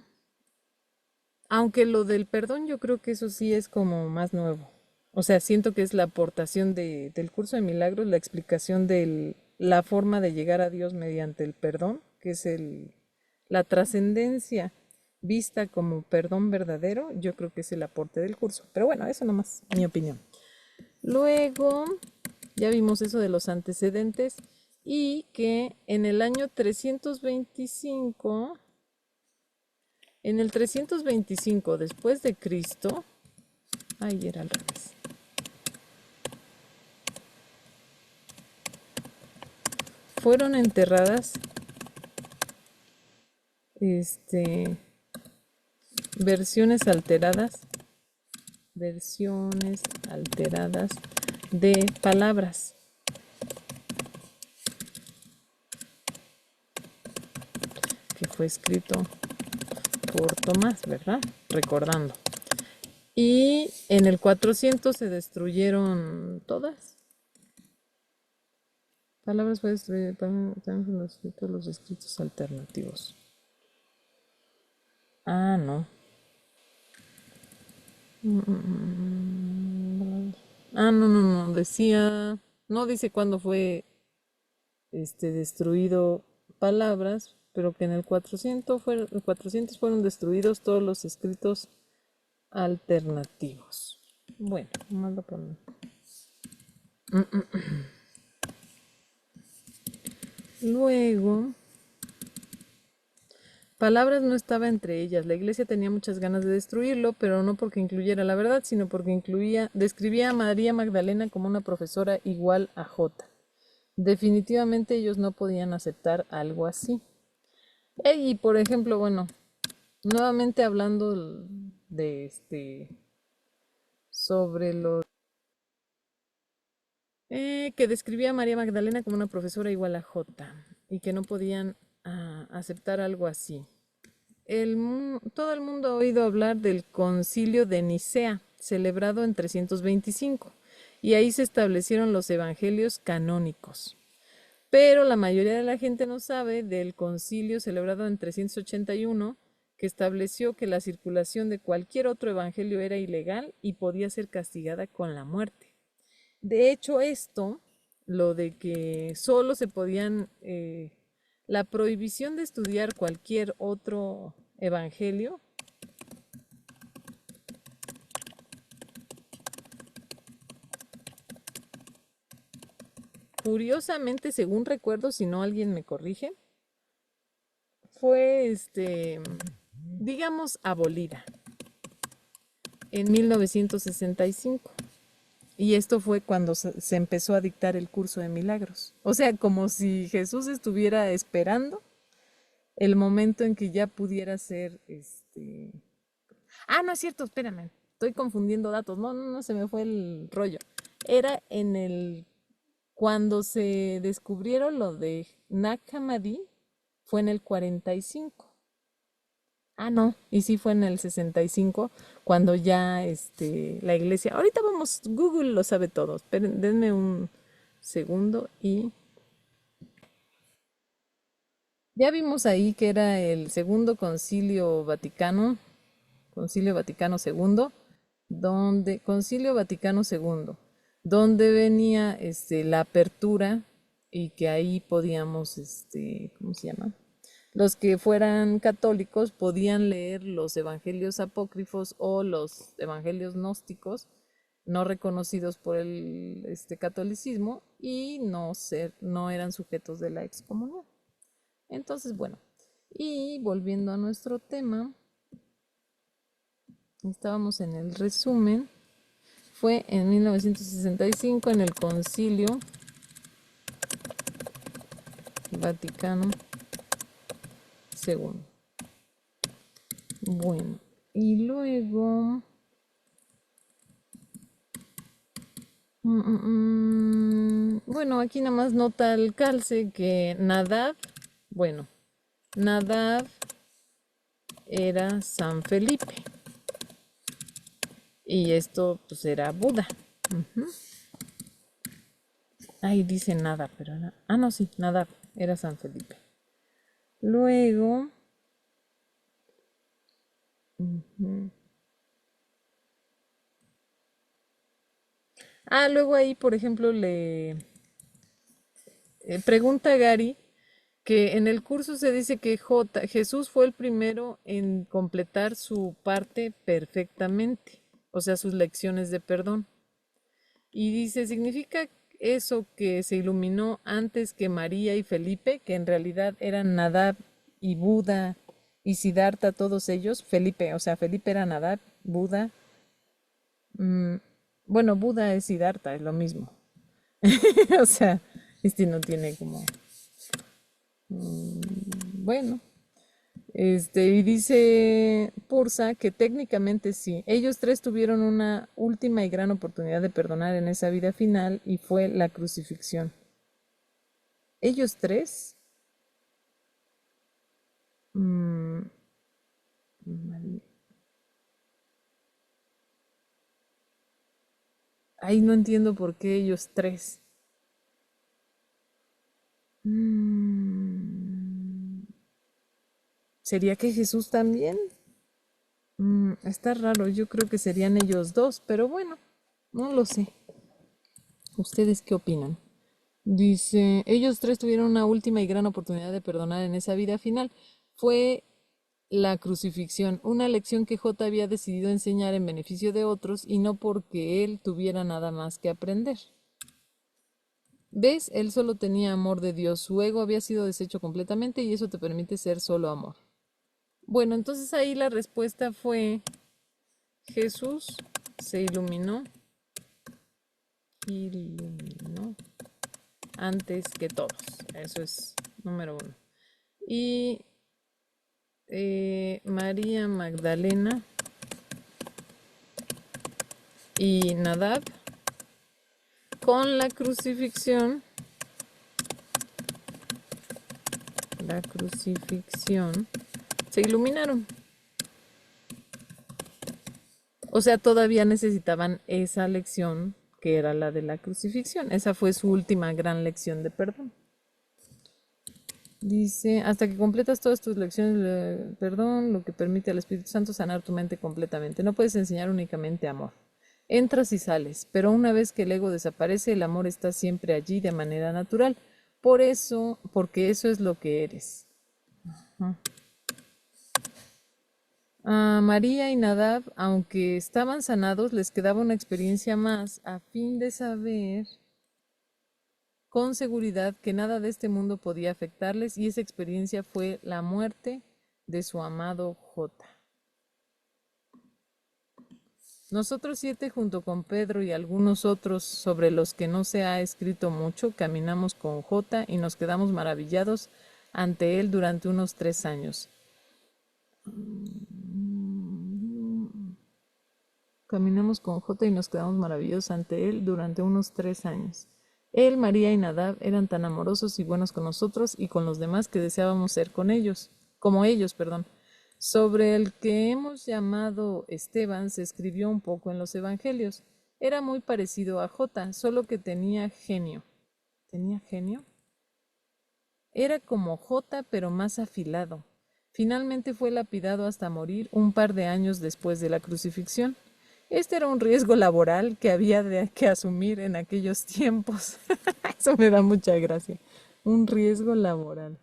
aunque lo del perdón yo creo que eso sí es como más nuevo. O sea, siento que es la aportación del curso de milagros, la explicación de la forma de llegar a Dios mediante el perdón, que es la trascendencia vista como perdón verdadero, yo creo que es el aporte del curso. Pero bueno, eso nomás, mi opinión. Luego, ya vimos eso de los antecedentes y que en el año 325, en el 325 después de Cristo, ay, era al revés. Fueron enterradas versiones alteradas de palabras. Que fue escrito por Tomás, ¿verdad? Recordando. Y en el 400 se destruyeron todas. Palabras fue destruidas, también fueron escritos los escritos alternativos. Ah, no. Ah, no, decía, no dice cuándo fue destruido palabras, pero que en el 400 fueron destruidos todos los escritos alternativos. Bueno, más lo pongo. Luego, palabras no estaba entre ellas. La iglesia tenía muchas ganas de destruirlo, pero no porque incluyera la verdad, sino porque describía a María Magdalena como una profesora igual a J. Definitivamente ellos no podían aceptar algo así. Y por ejemplo, bueno, nuevamente hablando de sobre los que describía a María Magdalena como una profesora igual a J y que no podían aceptar algo así. Todo el mundo ha oído hablar del Concilio de Nicea, celebrado en 325, y ahí se establecieron los evangelios canónicos. Pero la mayoría de la gente no sabe del concilio celebrado en 381, que estableció que la circulación de cualquier otro evangelio era ilegal y podía ser castigada con la muerte. De hecho, lo de que solo se podían, la prohibición de estudiar cualquier otro evangelio, curiosamente, según recuerdo, si no alguien me corrige, fue, digamos, abolida en 1965. Y esto fue cuando se empezó a dictar el curso de milagros. O sea, como si Jesús estuviera esperando el momento en que ya pudiera ser Ah, no es cierto, espérame. Estoy confundiendo datos. No, se me fue el rollo. Era cuando se descubrieron lo de Nag Hammadi, fue en el 45. Ah, no, y sí fue en el 65 cuando ya la iglesia. Ahorita vamos, Google lo sabe todo. Esperen, denme un segundo y ya vimos ahí que era el segundo concilio Vaticano II, donde venía la apertura y que ahí podíamos, ¿cómo se llama? Los que fueran católicos podían leer los evangelios apócrifos o los evangelios gnósticos no reconocidos por el catolicismo y no eran sujetos de la excomunión. Entonces, bueno, y volviendo a nuestro tema, estábamos en el resumen, fue en 1965 en el Concilio Vaticano II. Bueno, y luego... Bueno, aquí nada más nota el calce que Nadab, bueno, Nadab era San Felipe y esto pues era Buda. Ujú. Ahí dice Nadab, pero era... Ah, no, sí, Nadab era San Felipe. Luego... ujú. Ah, luego ahí, por ejemplo, le pregunta a Gary que en el curso se dice que Jesús fue el primero en completar su parte perfectamente, o sea, sus lecciones de perdón. Y dice, ¿significa eso que se iluminó antes que María y Felipe, que en realidad eran Nadab y Buda y Siddhartha, todos ellos? Felipe, o sea, Felipe era Nadab, Buda. mm, bueno, Buda es Siddhartha, es lo mismo. O sea, este no tiene como... bueno. Y dice Pursa que técnicamente sí, ellos tres tuvieron una última y gran oportunidad de perdonar en esa vida final y fue la crucifixión. ¿Ellos tres? Mm, Ahí no entiendo por qué ellos tres. Mm, ¿Sería que Jesús también? Está raro, yo creo que serían ellos dos, pero bueno, no lo sé. ¿Ustedes qué opinan? Dice, ellos tres tuvieron una última y gran oportunidad de perdonar en esa vida final. Fue la crucifixión, una lección que J había decidido enseñar en beneficio de otros y no porque él tuviera nada más que aprender. ¿Ves? Él solo tenía amor de Dios, su ego había sido deshecho completamente y eso te permite ser solo amor. Bueno, entonces ahí la respuesta fue Jesús se iluminó antes que todos. Eso es número uno. Y María Magdalena y Nadab con la crucifixión se iluminaron. O sea, todavía necesitaban esa lección que era la de la crucifixión. Esa fue su última gran lección de perdón. Dice, hasta que completas todas tus lecciones de perdón, lo que permite al Espíritu Santo sanar tu mente completamente. No puedes enseñar únicamente amor. Entras y sales, pero una vez que el ego desaparece, el amor está siempre allí de manera natural. Por eso, porque eso es lo que eres. A María y Nadab, aunque estaban sanados, les quedaba una experiencia más a fin de saber con seguridad que nada de este mundo podía afectarles y esa experiencia fue la muerte de su amado J. Nosotros 7, junto con Pedro y algunos otros sobre los que no se ha escrito mucho, caminamos con J y nos quedamos maravillados ante él durante unos 3 años. Caminamos con J y nos quedamos maravillados ante él durante unos 3 años. Él, María y Nadab eran tan amorosos y buenos con nosotros y con los demás que deseábamos ser con ellos, como ellos, perdón. Sobre el que hemos llamado Esteban se escribió un poco en los evangelios. Era muy parecido a J, solo que tenía genio. ¿Tenía genio? Era como J, pero más afilado. Finalmente fue lapidado hasta morir un par de años después de la crucifixión. Este era un riesgo laboral que había que asumir en aquellos tiempos. Eso me da mucha gracia. Un riesgo laboral.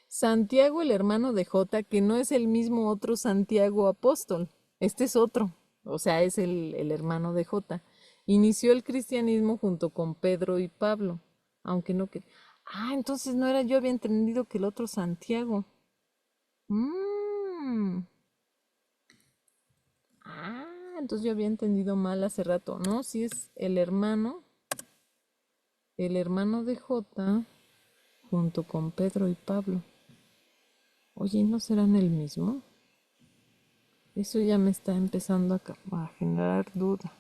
Santiago, el hermano de J, que no es el mismo otro Santiago apóstol. Este es otro. O sea, es el hermano de J. Inició el cristianismo junto con Pedro y Pablo. Aunque no que... Ah, entonces no era, yo había entendido que el otro Santiago. Entonces yo había entendido mal hace rato. No, sí es el hermano de J junto con Pedro y Pablo. Oye, ¿no serán el mismo? Eso ya me está empezando a generar duda.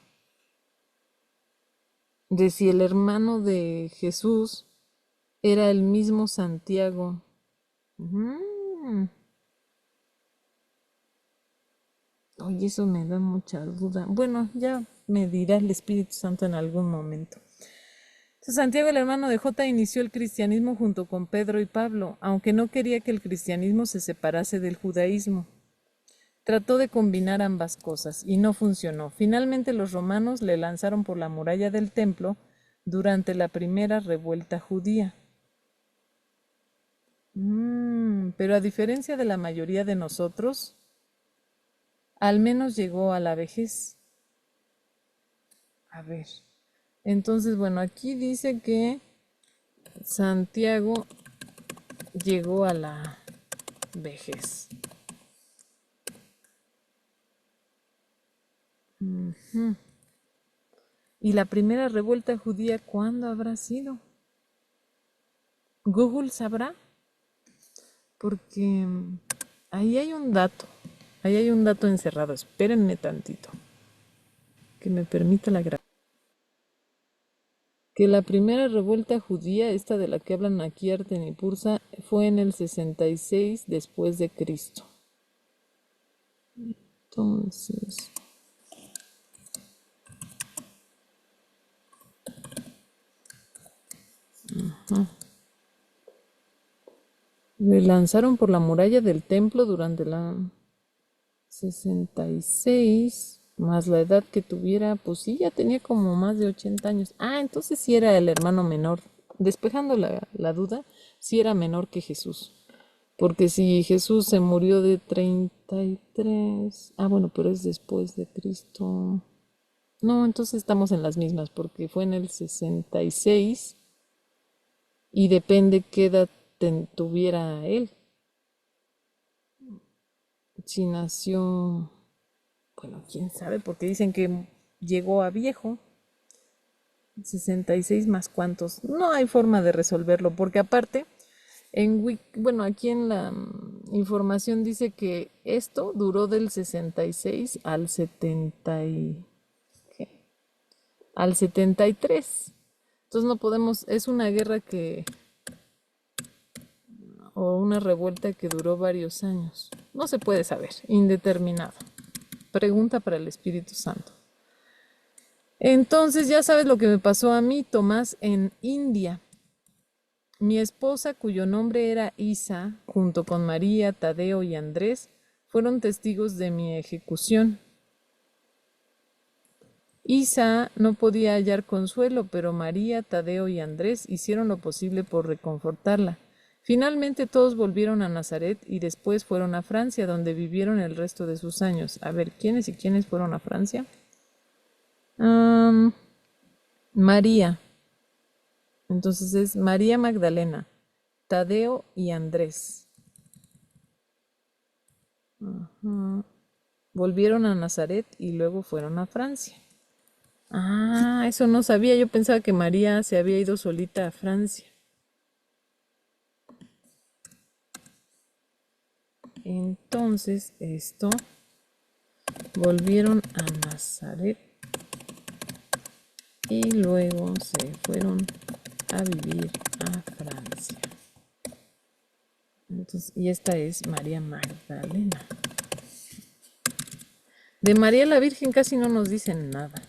De si el hermano de Jesús era el mismo Santiago. Mm. Oye, eso me da mucha duda. Bueno, ya me dirá el Espíritu Santo en algún momento. Entonces, Santiago, el hermano de Jota, inició el cristianismo junto con Pedro y Pablo, aunque no quería que el cristianismo se separase del judaísmo. Trató de combinar ambas cosas y no funcionó. Finalmente los romanos le lanzaron por la muralla del templo durante la primera revuelta judía. Pero a diferencia de la mayoría de nosotros, al menos llegó a la vejez. A ver, entonces, bueno, aquí dice que Santiago llegó a la vejez. ¿Y la primera revuelta judía cuándo habrá sido? ¿Google sabrá? Porque ahí hay un dato encerrado. Espérenme tantito, que me permita la grabación. Que la primera revuelta judía, esta de la que hablan aquí Arten y Pursa, fue en el 66 después de Cristo. Entonces, le lanzaron por la muralla del templo durante la 66, más la edad que tuviera, pues sí, ya tenía como más de 80 años. Entonces sí era el hermano menor. Despejando la duda, sí era menor que Jesús. Porque si Jesús se murió de 33, bueno, pero es después de Cristo. No, entonces estamos en las mismas, porque fue en el 66 y depende qué edad tuviera él. Si nació, bueno, quién sabe, porque dicen que llegó a viejo. 66 más cuántos. No hay forma de resolverlo, porque aparte, aquí en la información dice que esto duró del 66 al 73. Entonces no podemos, es una guerra o una revuelta que duró varios años. No se puede saber, indeterminado. Pregunta para el Espíritu Santo. Entonces ya sabes lo que me pasó a mí, Tomás, en India. Mi esposa, cuyo nombre era Isa, junto con María, Tadeo y Andrés, fueron testigos de mi ejecución. Isa no podía hallar consuelo, pero María, Tadeo y Andrés hicieron lo posible por reconfortarla. Finalmente todos volvieron a Nazaret y después fueron a Francia, donde vivieron el resto de sus años. A ver, ¿quiénes fueron a Francia? María. Entonces es María Magdalena, Tadeo y Andrés. Volvieron a Nazaret y luego fueron a Francia. Eso no sabía. Yo pensaba que María se había ido solita a Francia. Entonces, volvieron a Nazaret y luego se fueron a vivir a Francia. Entonces, y esta es María Magdalena. De María la Virgen casi no nos dicen nada.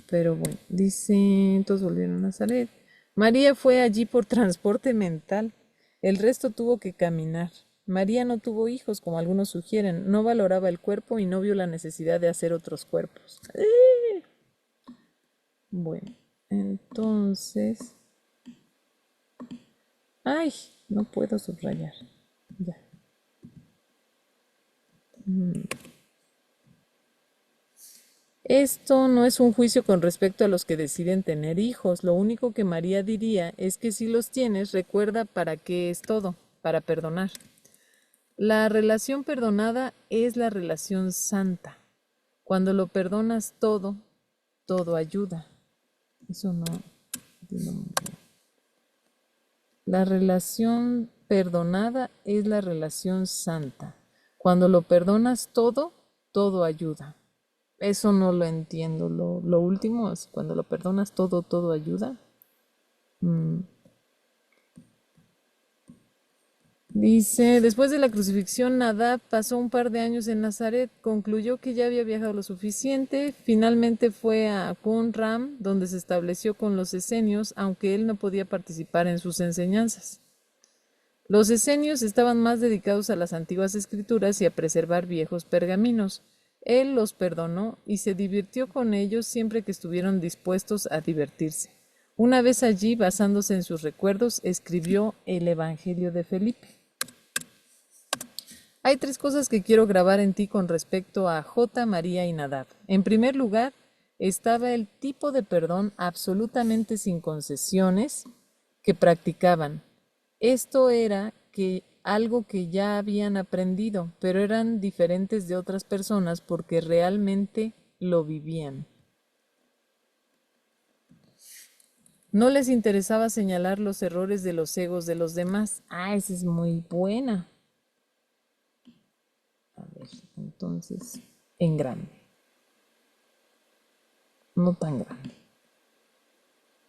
Pero bueno, dice, entonces volvieron a Nazaret. María fue allí por transporte mental. El resto tuvo que caminar. María no tuvo hijos, como algunos sugieren. No valoraba el cuerpo y no vio la necesidad de hacer otros cuerpos. Bueno, entonces... Ay, no puedo subrayar. Ya. Esto no es un juicio con respecto a los que deciden tener hijos. Lo único que María diría es que si los tienes, recuerda para qué es todo, para perdonar. La relación perdonada es la relación santa. Cuando lo perdonas todo, todo ayuda. Eso no entiendo muy bien. La relación perdonada es la relación santa. Cuando lo perdonas todo, todo ayuda. Eso no lo entiendo. Lo último es cuando lo perdonas todo, todo ayuda. Dice, después de la crucifixión, Nadab pasó un par de años en Nazaret, concluyó que ya había viajado lo suficiente, finalmente fue a Qumran, donde se estableció con los esenios, aunque él no podía participar en sus enseñanzas. Los esenios estaban más dedicados a las antiguas escrituras y a preservar viejos pergaminos. Él los perdonó y se divirtió con ellos siempre que estuvieron dispuestos a divertirse. Una vez allí, basándose en sus recuerdos, escribió el Evangelio de Felipe. Hay 3 cosas que quiero grabar en ti con respecto a J, María y Nadab. En primer lugar, estaba el tipo de perdón absolutamente sin concesiones que practicaban. Esto era algo que ya habían aprendido, pero eran diferentes de otras personas porque realmente lo vivían. No les interesaba señalar los errores de los egos de los demás. Esa es muy buena. A ver, entonces, en grande. No tan grande.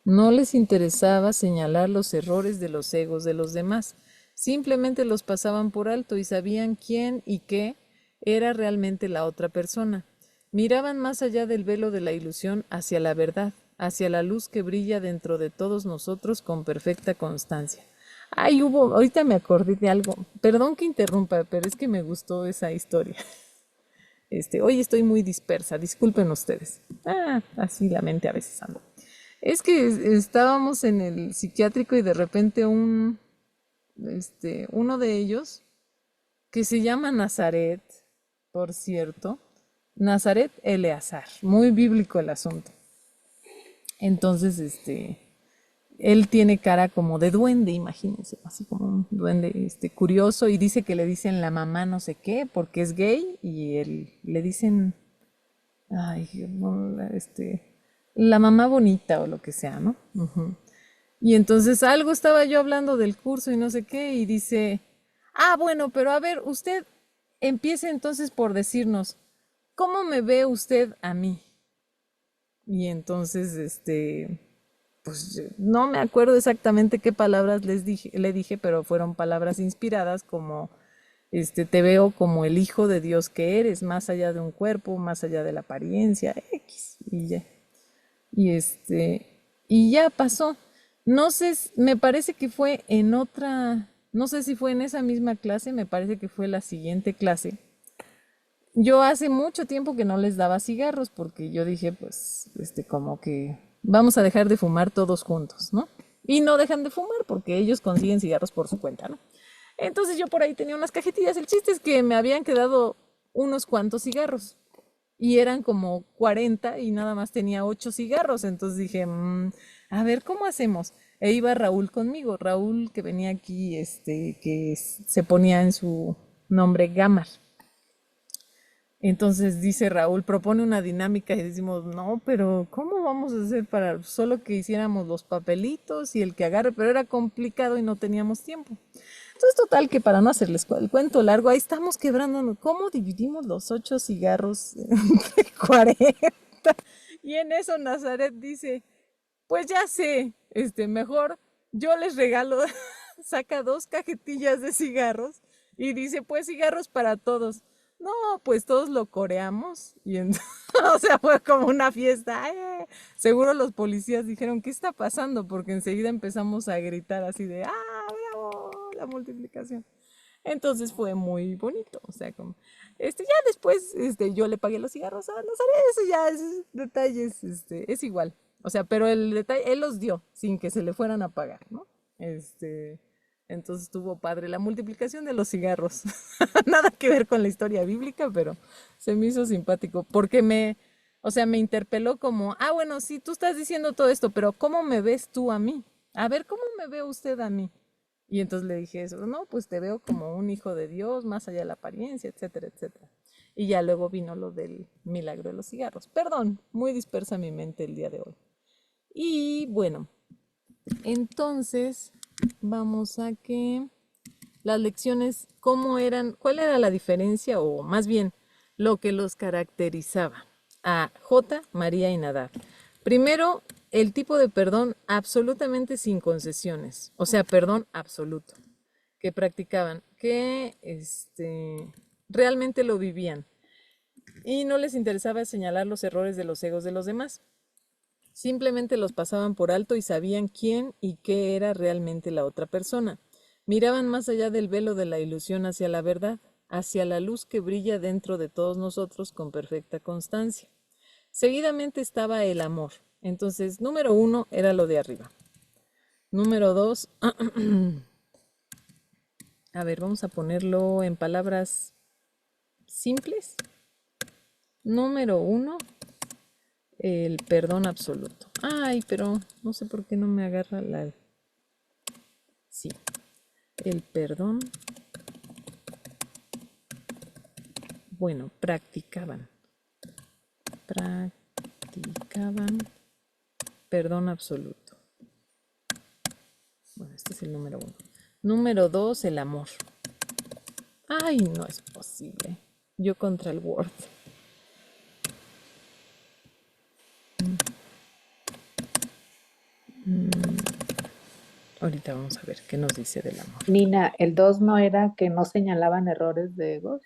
No les interesaba señalar los errores de los egos de los demás. Simplemente los pasaban por alto y sabían quién y qué era realmente la otra persona. Miraban más allá del velo de la ilusión hacia la verdad, hacia la luz que brilla dentro de todos nosotros con perfecta constancia. Ahorita me acordé de algo. Perdón que interrumpa, pero es que me gustó esa historia. Hoy estoy muy dispersa, disculpen ustedes. Así la mente a veces anda. Es que estábamos en el psiquiátrico y de repente uno de ellos, que se llama Nazaret, por cierto, Nazaret Eleazar, muy bíblico el asunto. Entonces, él tiene cara como de duende, imagínense, así como un duende curioso, y dice que le dicen la mamá no sé qué, porque es gay, y él le dicen, la mamá bonita o lo que sea, ¿no? Y entonces algo estaba yo hablando del curso y no sé qué, y dice, bueno, pero a ver, usted empiece entonces por decirnos, ¿cómo me ve usted a mí? Y entonces, pues no me acuerdo exactamente qué palabras le dije, pero fueron palabras inspiradas como, te veo como el hijo de Dios que eres, más allá de un cuerpo, más allá de la apariencia, X, y ya. Y ya pasó. No sé, me parece que fue en otra, no sé si fue en esa misma clase, me parece que fue la siguiente clase. Yo hace mucho tiempo que no les daba cigarros porque yo dije, pues, como que vamos a dejar de fumar todos juntos, ¿no? Y no dejan de fumar porque ellos consiguen cigarros por su cuenta, ¿no? Entonces yo por ahí tenía unas cajetillas. El chiste es que me habían quedado unos cuantos cigarros y eran como 40 y nada más tenía 8 cigarros. Entonces dije, a ver, ¿cómo hacemos? E iba Raúl conmigo, Raúl que venía aquí, que se ponía en su nombre Gamar. Entonces dice Raúl, propone una dinámica y decimos, no, pero ¿cómo vamos a hacer para solo que hiciéramos los papelitos y el que agarre? Pero era complicado y no teníamos tiempo. Entonces, total, que para no hacerles el cuento largo, ahí estamos quebrándonos. ¿Cómo dividimos los 8 cigarros entre 40? Y en eso Nazaret dice, pues ya sé, mejor yo les regalo, saca 2 cajetillas de cigarros y dice, pues cigarros para todos. No, pues todos lo coreamos y o sea, fue como una fiesta. Seguro los policías dijeron, ¿qué está pasando? Porque enseguida empezamos a gritar así de, bravo, la multiplicación. Entonces fue muy bonito, o sea, como, ya después, yo le pagué los cigarros a Nazaret, eso ya, esos detalles, es igual. O sea, pero el detalle, él los dio sin que se le fueran a pagar, ¿no? Entonces estuvo padre la multiplicación de los cigarros. Nada que ver con la historia bíblica, pero se me hizo simpático porque me interpeló como, bueno, sí, tú estás diciendo todo esto, pero ¿cómo me ves tú a mí? A ver, ¿cómo me ve usted a mí? Y entonces le dije eso, no, pues te veo como un hijo de Dios, más allá de la apariencia, etcétera, etcétera. Y ya luego vino lo del milagro de los cigarros. Perdón, muy dispersa mi mente el día de hoy. Y bueno, entonces vamos a que las lecciones, cómo eran, cuál era la diferencia o más bien lo que los caracterizaba a Jota, María y Nadab. Primero, el tipo de perdón absolutamente sin concesiones, o sea, perdón absoluto, que practicaban, que realmente lo vivían y no les interesaba señalar los errores de los egos de los demás. Simplemente los pasaban por alto y sabían quién y qué era realmente la otra persona. Miraban más allá del velo de la ilusión hacia la verdad, hacia la luz que brilla dentro de todos nosotros con perfecta constancia. Seguidamente estaba el amor. Entonces, número 1 era lo de arriba. Número 2, a ver, vamos a ponerlo en palabras simples. Número 1, el perdón absoluto. Ay, pero no sé por qué no me agarra la... Sí, el perdón. Bueno, practicaban perdón absoluto. Bueno, este es el número 1. Número 2, el amor. Ay, no es posible. Yo contra el Word. Ahorita vamos a ver qué nos dice del amor. Nina, el 2 no era que no señalaban errores de egos.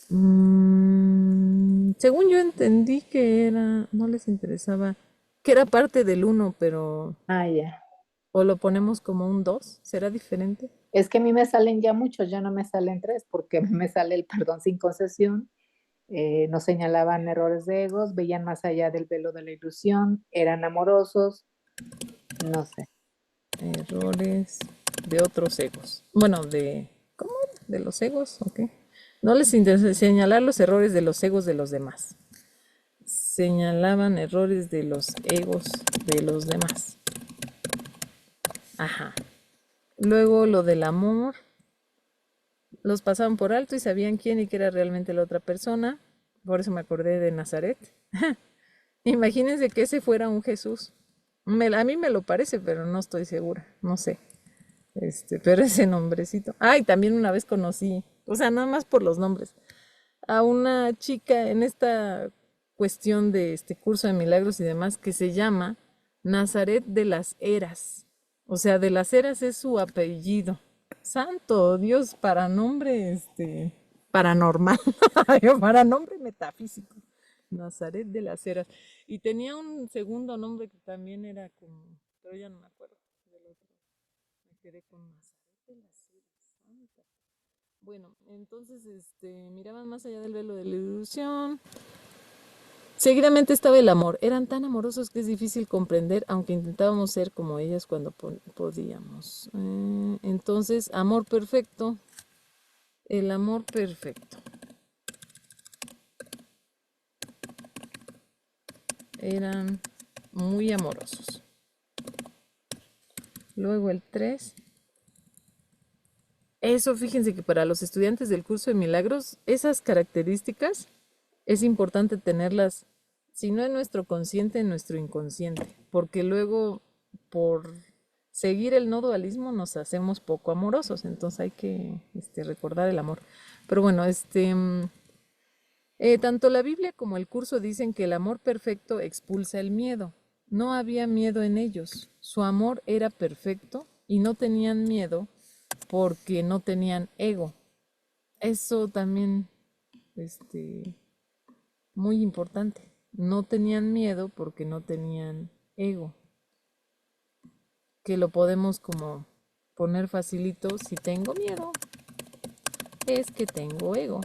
Según yo entendí que era, no les interesaba, que era parte del 1, pero Ah, ya. o lo ponemos como un 2, ¿será diferente? Es que a mí me salen ya muchos, ya no me salen 3, porque me sale el perdón sin concesión, no señalaban errores de egos, veían más allá del velo de la ilusión, eran amorosos, no sé. Errores de otros egos. Bueno, ¿cómo era? ¿De los egos? Ok. No les interesa señalar los errores de los egos de los demás. Señalaban errores de los egos de los demás. Ajá. Luego lo del amor. Los pasaban por alto y sabían quién y qué era realmente la otra persona. Por eso me acordé de Nazaret. Imagínense que ese fuera un Jesús. A mí me lo parece, pero no estoy segura. No sé. Pero ese nombrecito. Ay, también una vez conocí, o sea, nada más por los nombres, a una chica en esta cuestión de este curso de milagros y demás que se llama Nazaret de las Eras. O sea, de las Eras es su apellido. Santo Dios, para nombre paranormal, para nombre metafísico. Nazaret de las Eras. Y tenía un segundo nombre que también era como, pero ya no me acuerdo del otro. Me quedé con Nazaret de las Eras, santa. Bueno, entonces miraban más allá del velo de la ilusión. Seguidamente estaba el amor. Eran tan amorosos que es difícil comprender, aunque intentábamos ser como ellas cuando podíamos. Entonces, amor perfecto. El amor perfecto. Eran muy amorosos. Luego el 3. Eso, fíjense que para los estudiantes del curso de milagros, esas características es importante tenerlas, si no en nuestro consciente, en nuestro inconsciente, porque luego por seguir el no dualismo nos hacemos poco amorosos, entonces hay que recordar el amor. Pero bueno, tanto la Biblia como el curso dicen que el amor perfecto expulsa el miedo. No había miedo en ellos, su amor era perfecto y no tenían miedo porque no tenían ego. Eso también, muy importante. No tenían miedo porque no tenían ego. Que lo podemos como poner facilito. Si tengo miedo, es que tengo ego.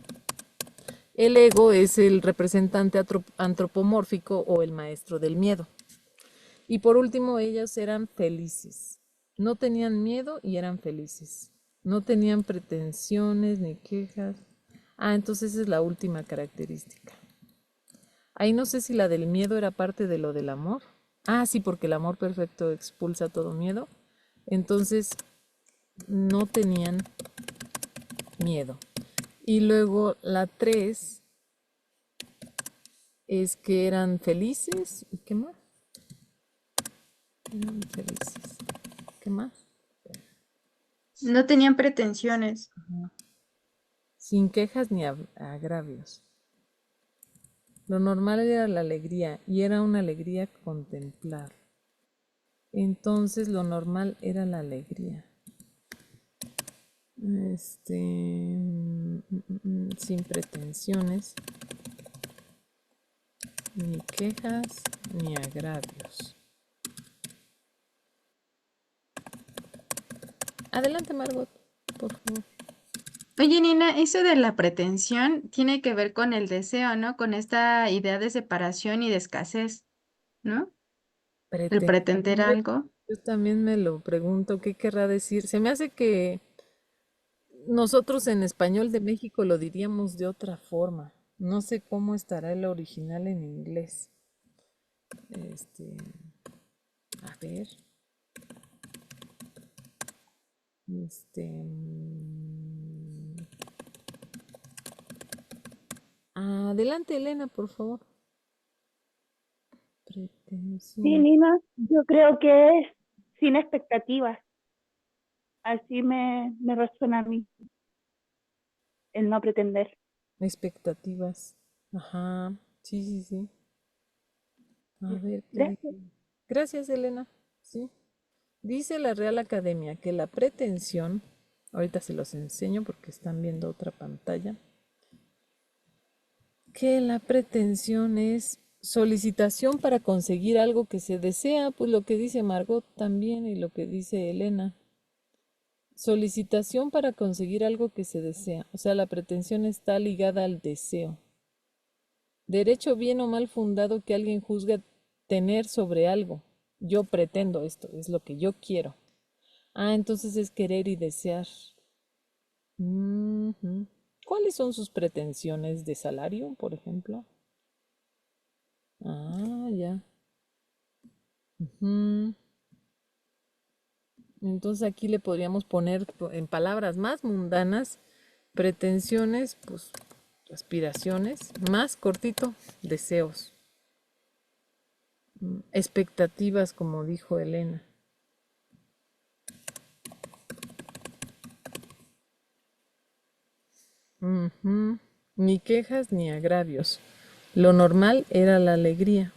El ego es el representante antropomórfico o el maestro del miedo. Y por último, ellos eran felices. No tenían miedo y eran felices. No tenían pretensiones ni quejas. Entonces esa es la última característica. Ahí no sé si la del miedo era parte de lo del amor. Sí, porque el amor perfecto expulsa todo miedo. Entonces no tenían miedo. Y luego la 3 es que eran felices. ¿Y qué más? Eran felices. ¿Qué más? No tenían pretensiones. Ajá. Sin quejas ni agravios. Lo normal era la alegría, y era una alegría contemplar. Entonces lo normal era la alegría. Sin pretensiones, ni quejas, ni agravios. Adelante, Margot, por favor. Oye, Nina, eso de la pretensión tiene que ver con el deseo, ¿no? Con esta idea de separación y de escasez, ¿no? El pretender Pretensión. algo. Yo también me lo pregunto, ¿qué querrá decir? Se me hace que nosotros en español de México lo diríamos de otra forma. No sé cómo estará el original en inglés. Este, a ver. Este, adelante, Elena, por favor. Sí, Pretensión. Nina, yo creo que es sin expectativas. Así me resuena a mí el no pretender. Expectativas. Ajá. Sí, sí, sí. A ver, ¿qué Gracias. dice? Gracias, Elena. Sí. Dice la Real Academia que la pretensión, ahorita se los enseño porque están viendo otra pantalla, que la pretensión es solicitación para conseguir algo que se desea, pues lo que dice Margot también y lo que dice Elena. Solicitación para conseguir algo que se desea, o sea, la pretensión está ligada al deseo. Derecho bien o mal fundado que alguien juzga tener sobre algo. Yo pretendo esto, es lo que yo quiero. Ah, entonces es querer y desear. Ujú. ¿Cuáles son sus pretensiones de salario, por ejemplo? Ah, ya. Ujú. Entonces aquí le podríamos poner en palabras más mundanas, pretensiones, pues aspiraciones, más cortito, deseos, expectativas, como dijo Elena. Ujú. Ni quejas ni agravios. Lo normal era la alegría.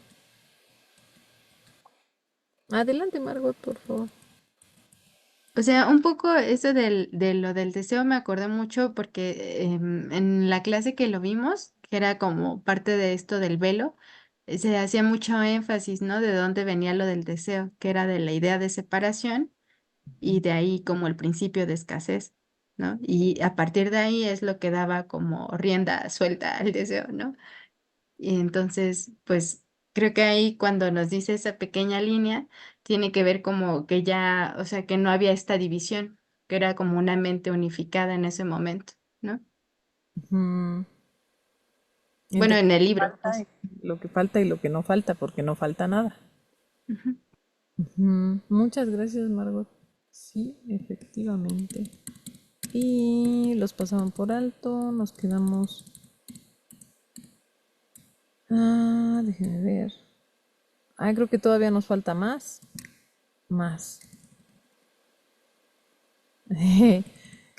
Adelante, Margot, por favor. O sea, un poco eso de lo del deseo me acordé mucho porque en la clase que lo vimos, que era como parte de esto del velo, se hacía mucho énfasis, ¿no? De dónde venía lo del deseo, que era de la idea de separación y de ahí como el principio de escasez, ¿no? Y a partir de ahí es lo que daba como rienda suelta al deseo, ¿no? Y entonces, pues creo que ahí cuando nos dice esa pequeña línea, tiene que ver como que ya, o sea, que no había esta división, que era como una mente unificada en ese momento, ¿no? Ujú. Bueno, Entre en el libro, pues. lo que falta y lo que no falta, porque no falta nada. Ujú. Ujú. Muchas gracias, Margot. Sí, efectivamente. Y los pasaban por alto, nos quedamos... Ah, déjenme ver. Ah, creo que todavía nos falta más. Más.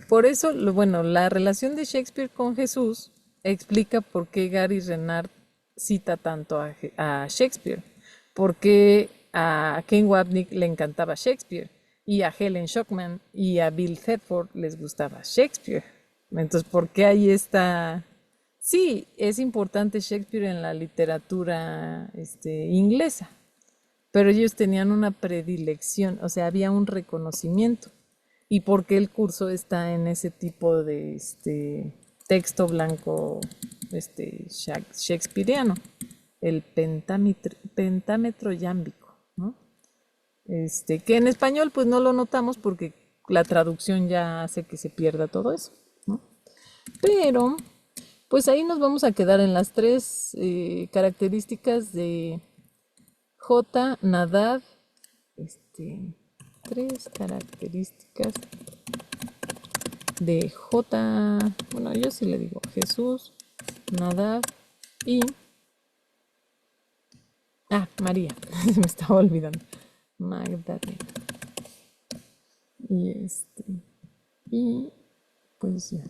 Por eso, bueno, la relación de Shakespeare con Jesús explica por qué Gary Renard cita tanto a Shakespeare. Porque a Ken Wapnick le encantaba Shakespeare y a Helen Schucman y a Bill Thetford les gustaba Shakespeare. Entonces, ¿por qué hay esta...? Sí, es importante Shakespeare en la literatura inglesa, pero ellos tenían una predilección, o sea, había un reconocimiento. ¿Y por qué el curso está en ese tipo de texto blanco shakespeariano? El pentámetro yámbico, ¿no? Que en español pues no lo notamos porque la traducción ya hace que se pierda todo eso, ¿no? Pero pues ahí nos vamos a quedar en las tres características de J. Nadab, tres características de J. Bueno, yo sí le digo Jesús, Nadab y... Ah, María, se me estaba olvidando. Magdalena. Y Y pues ya.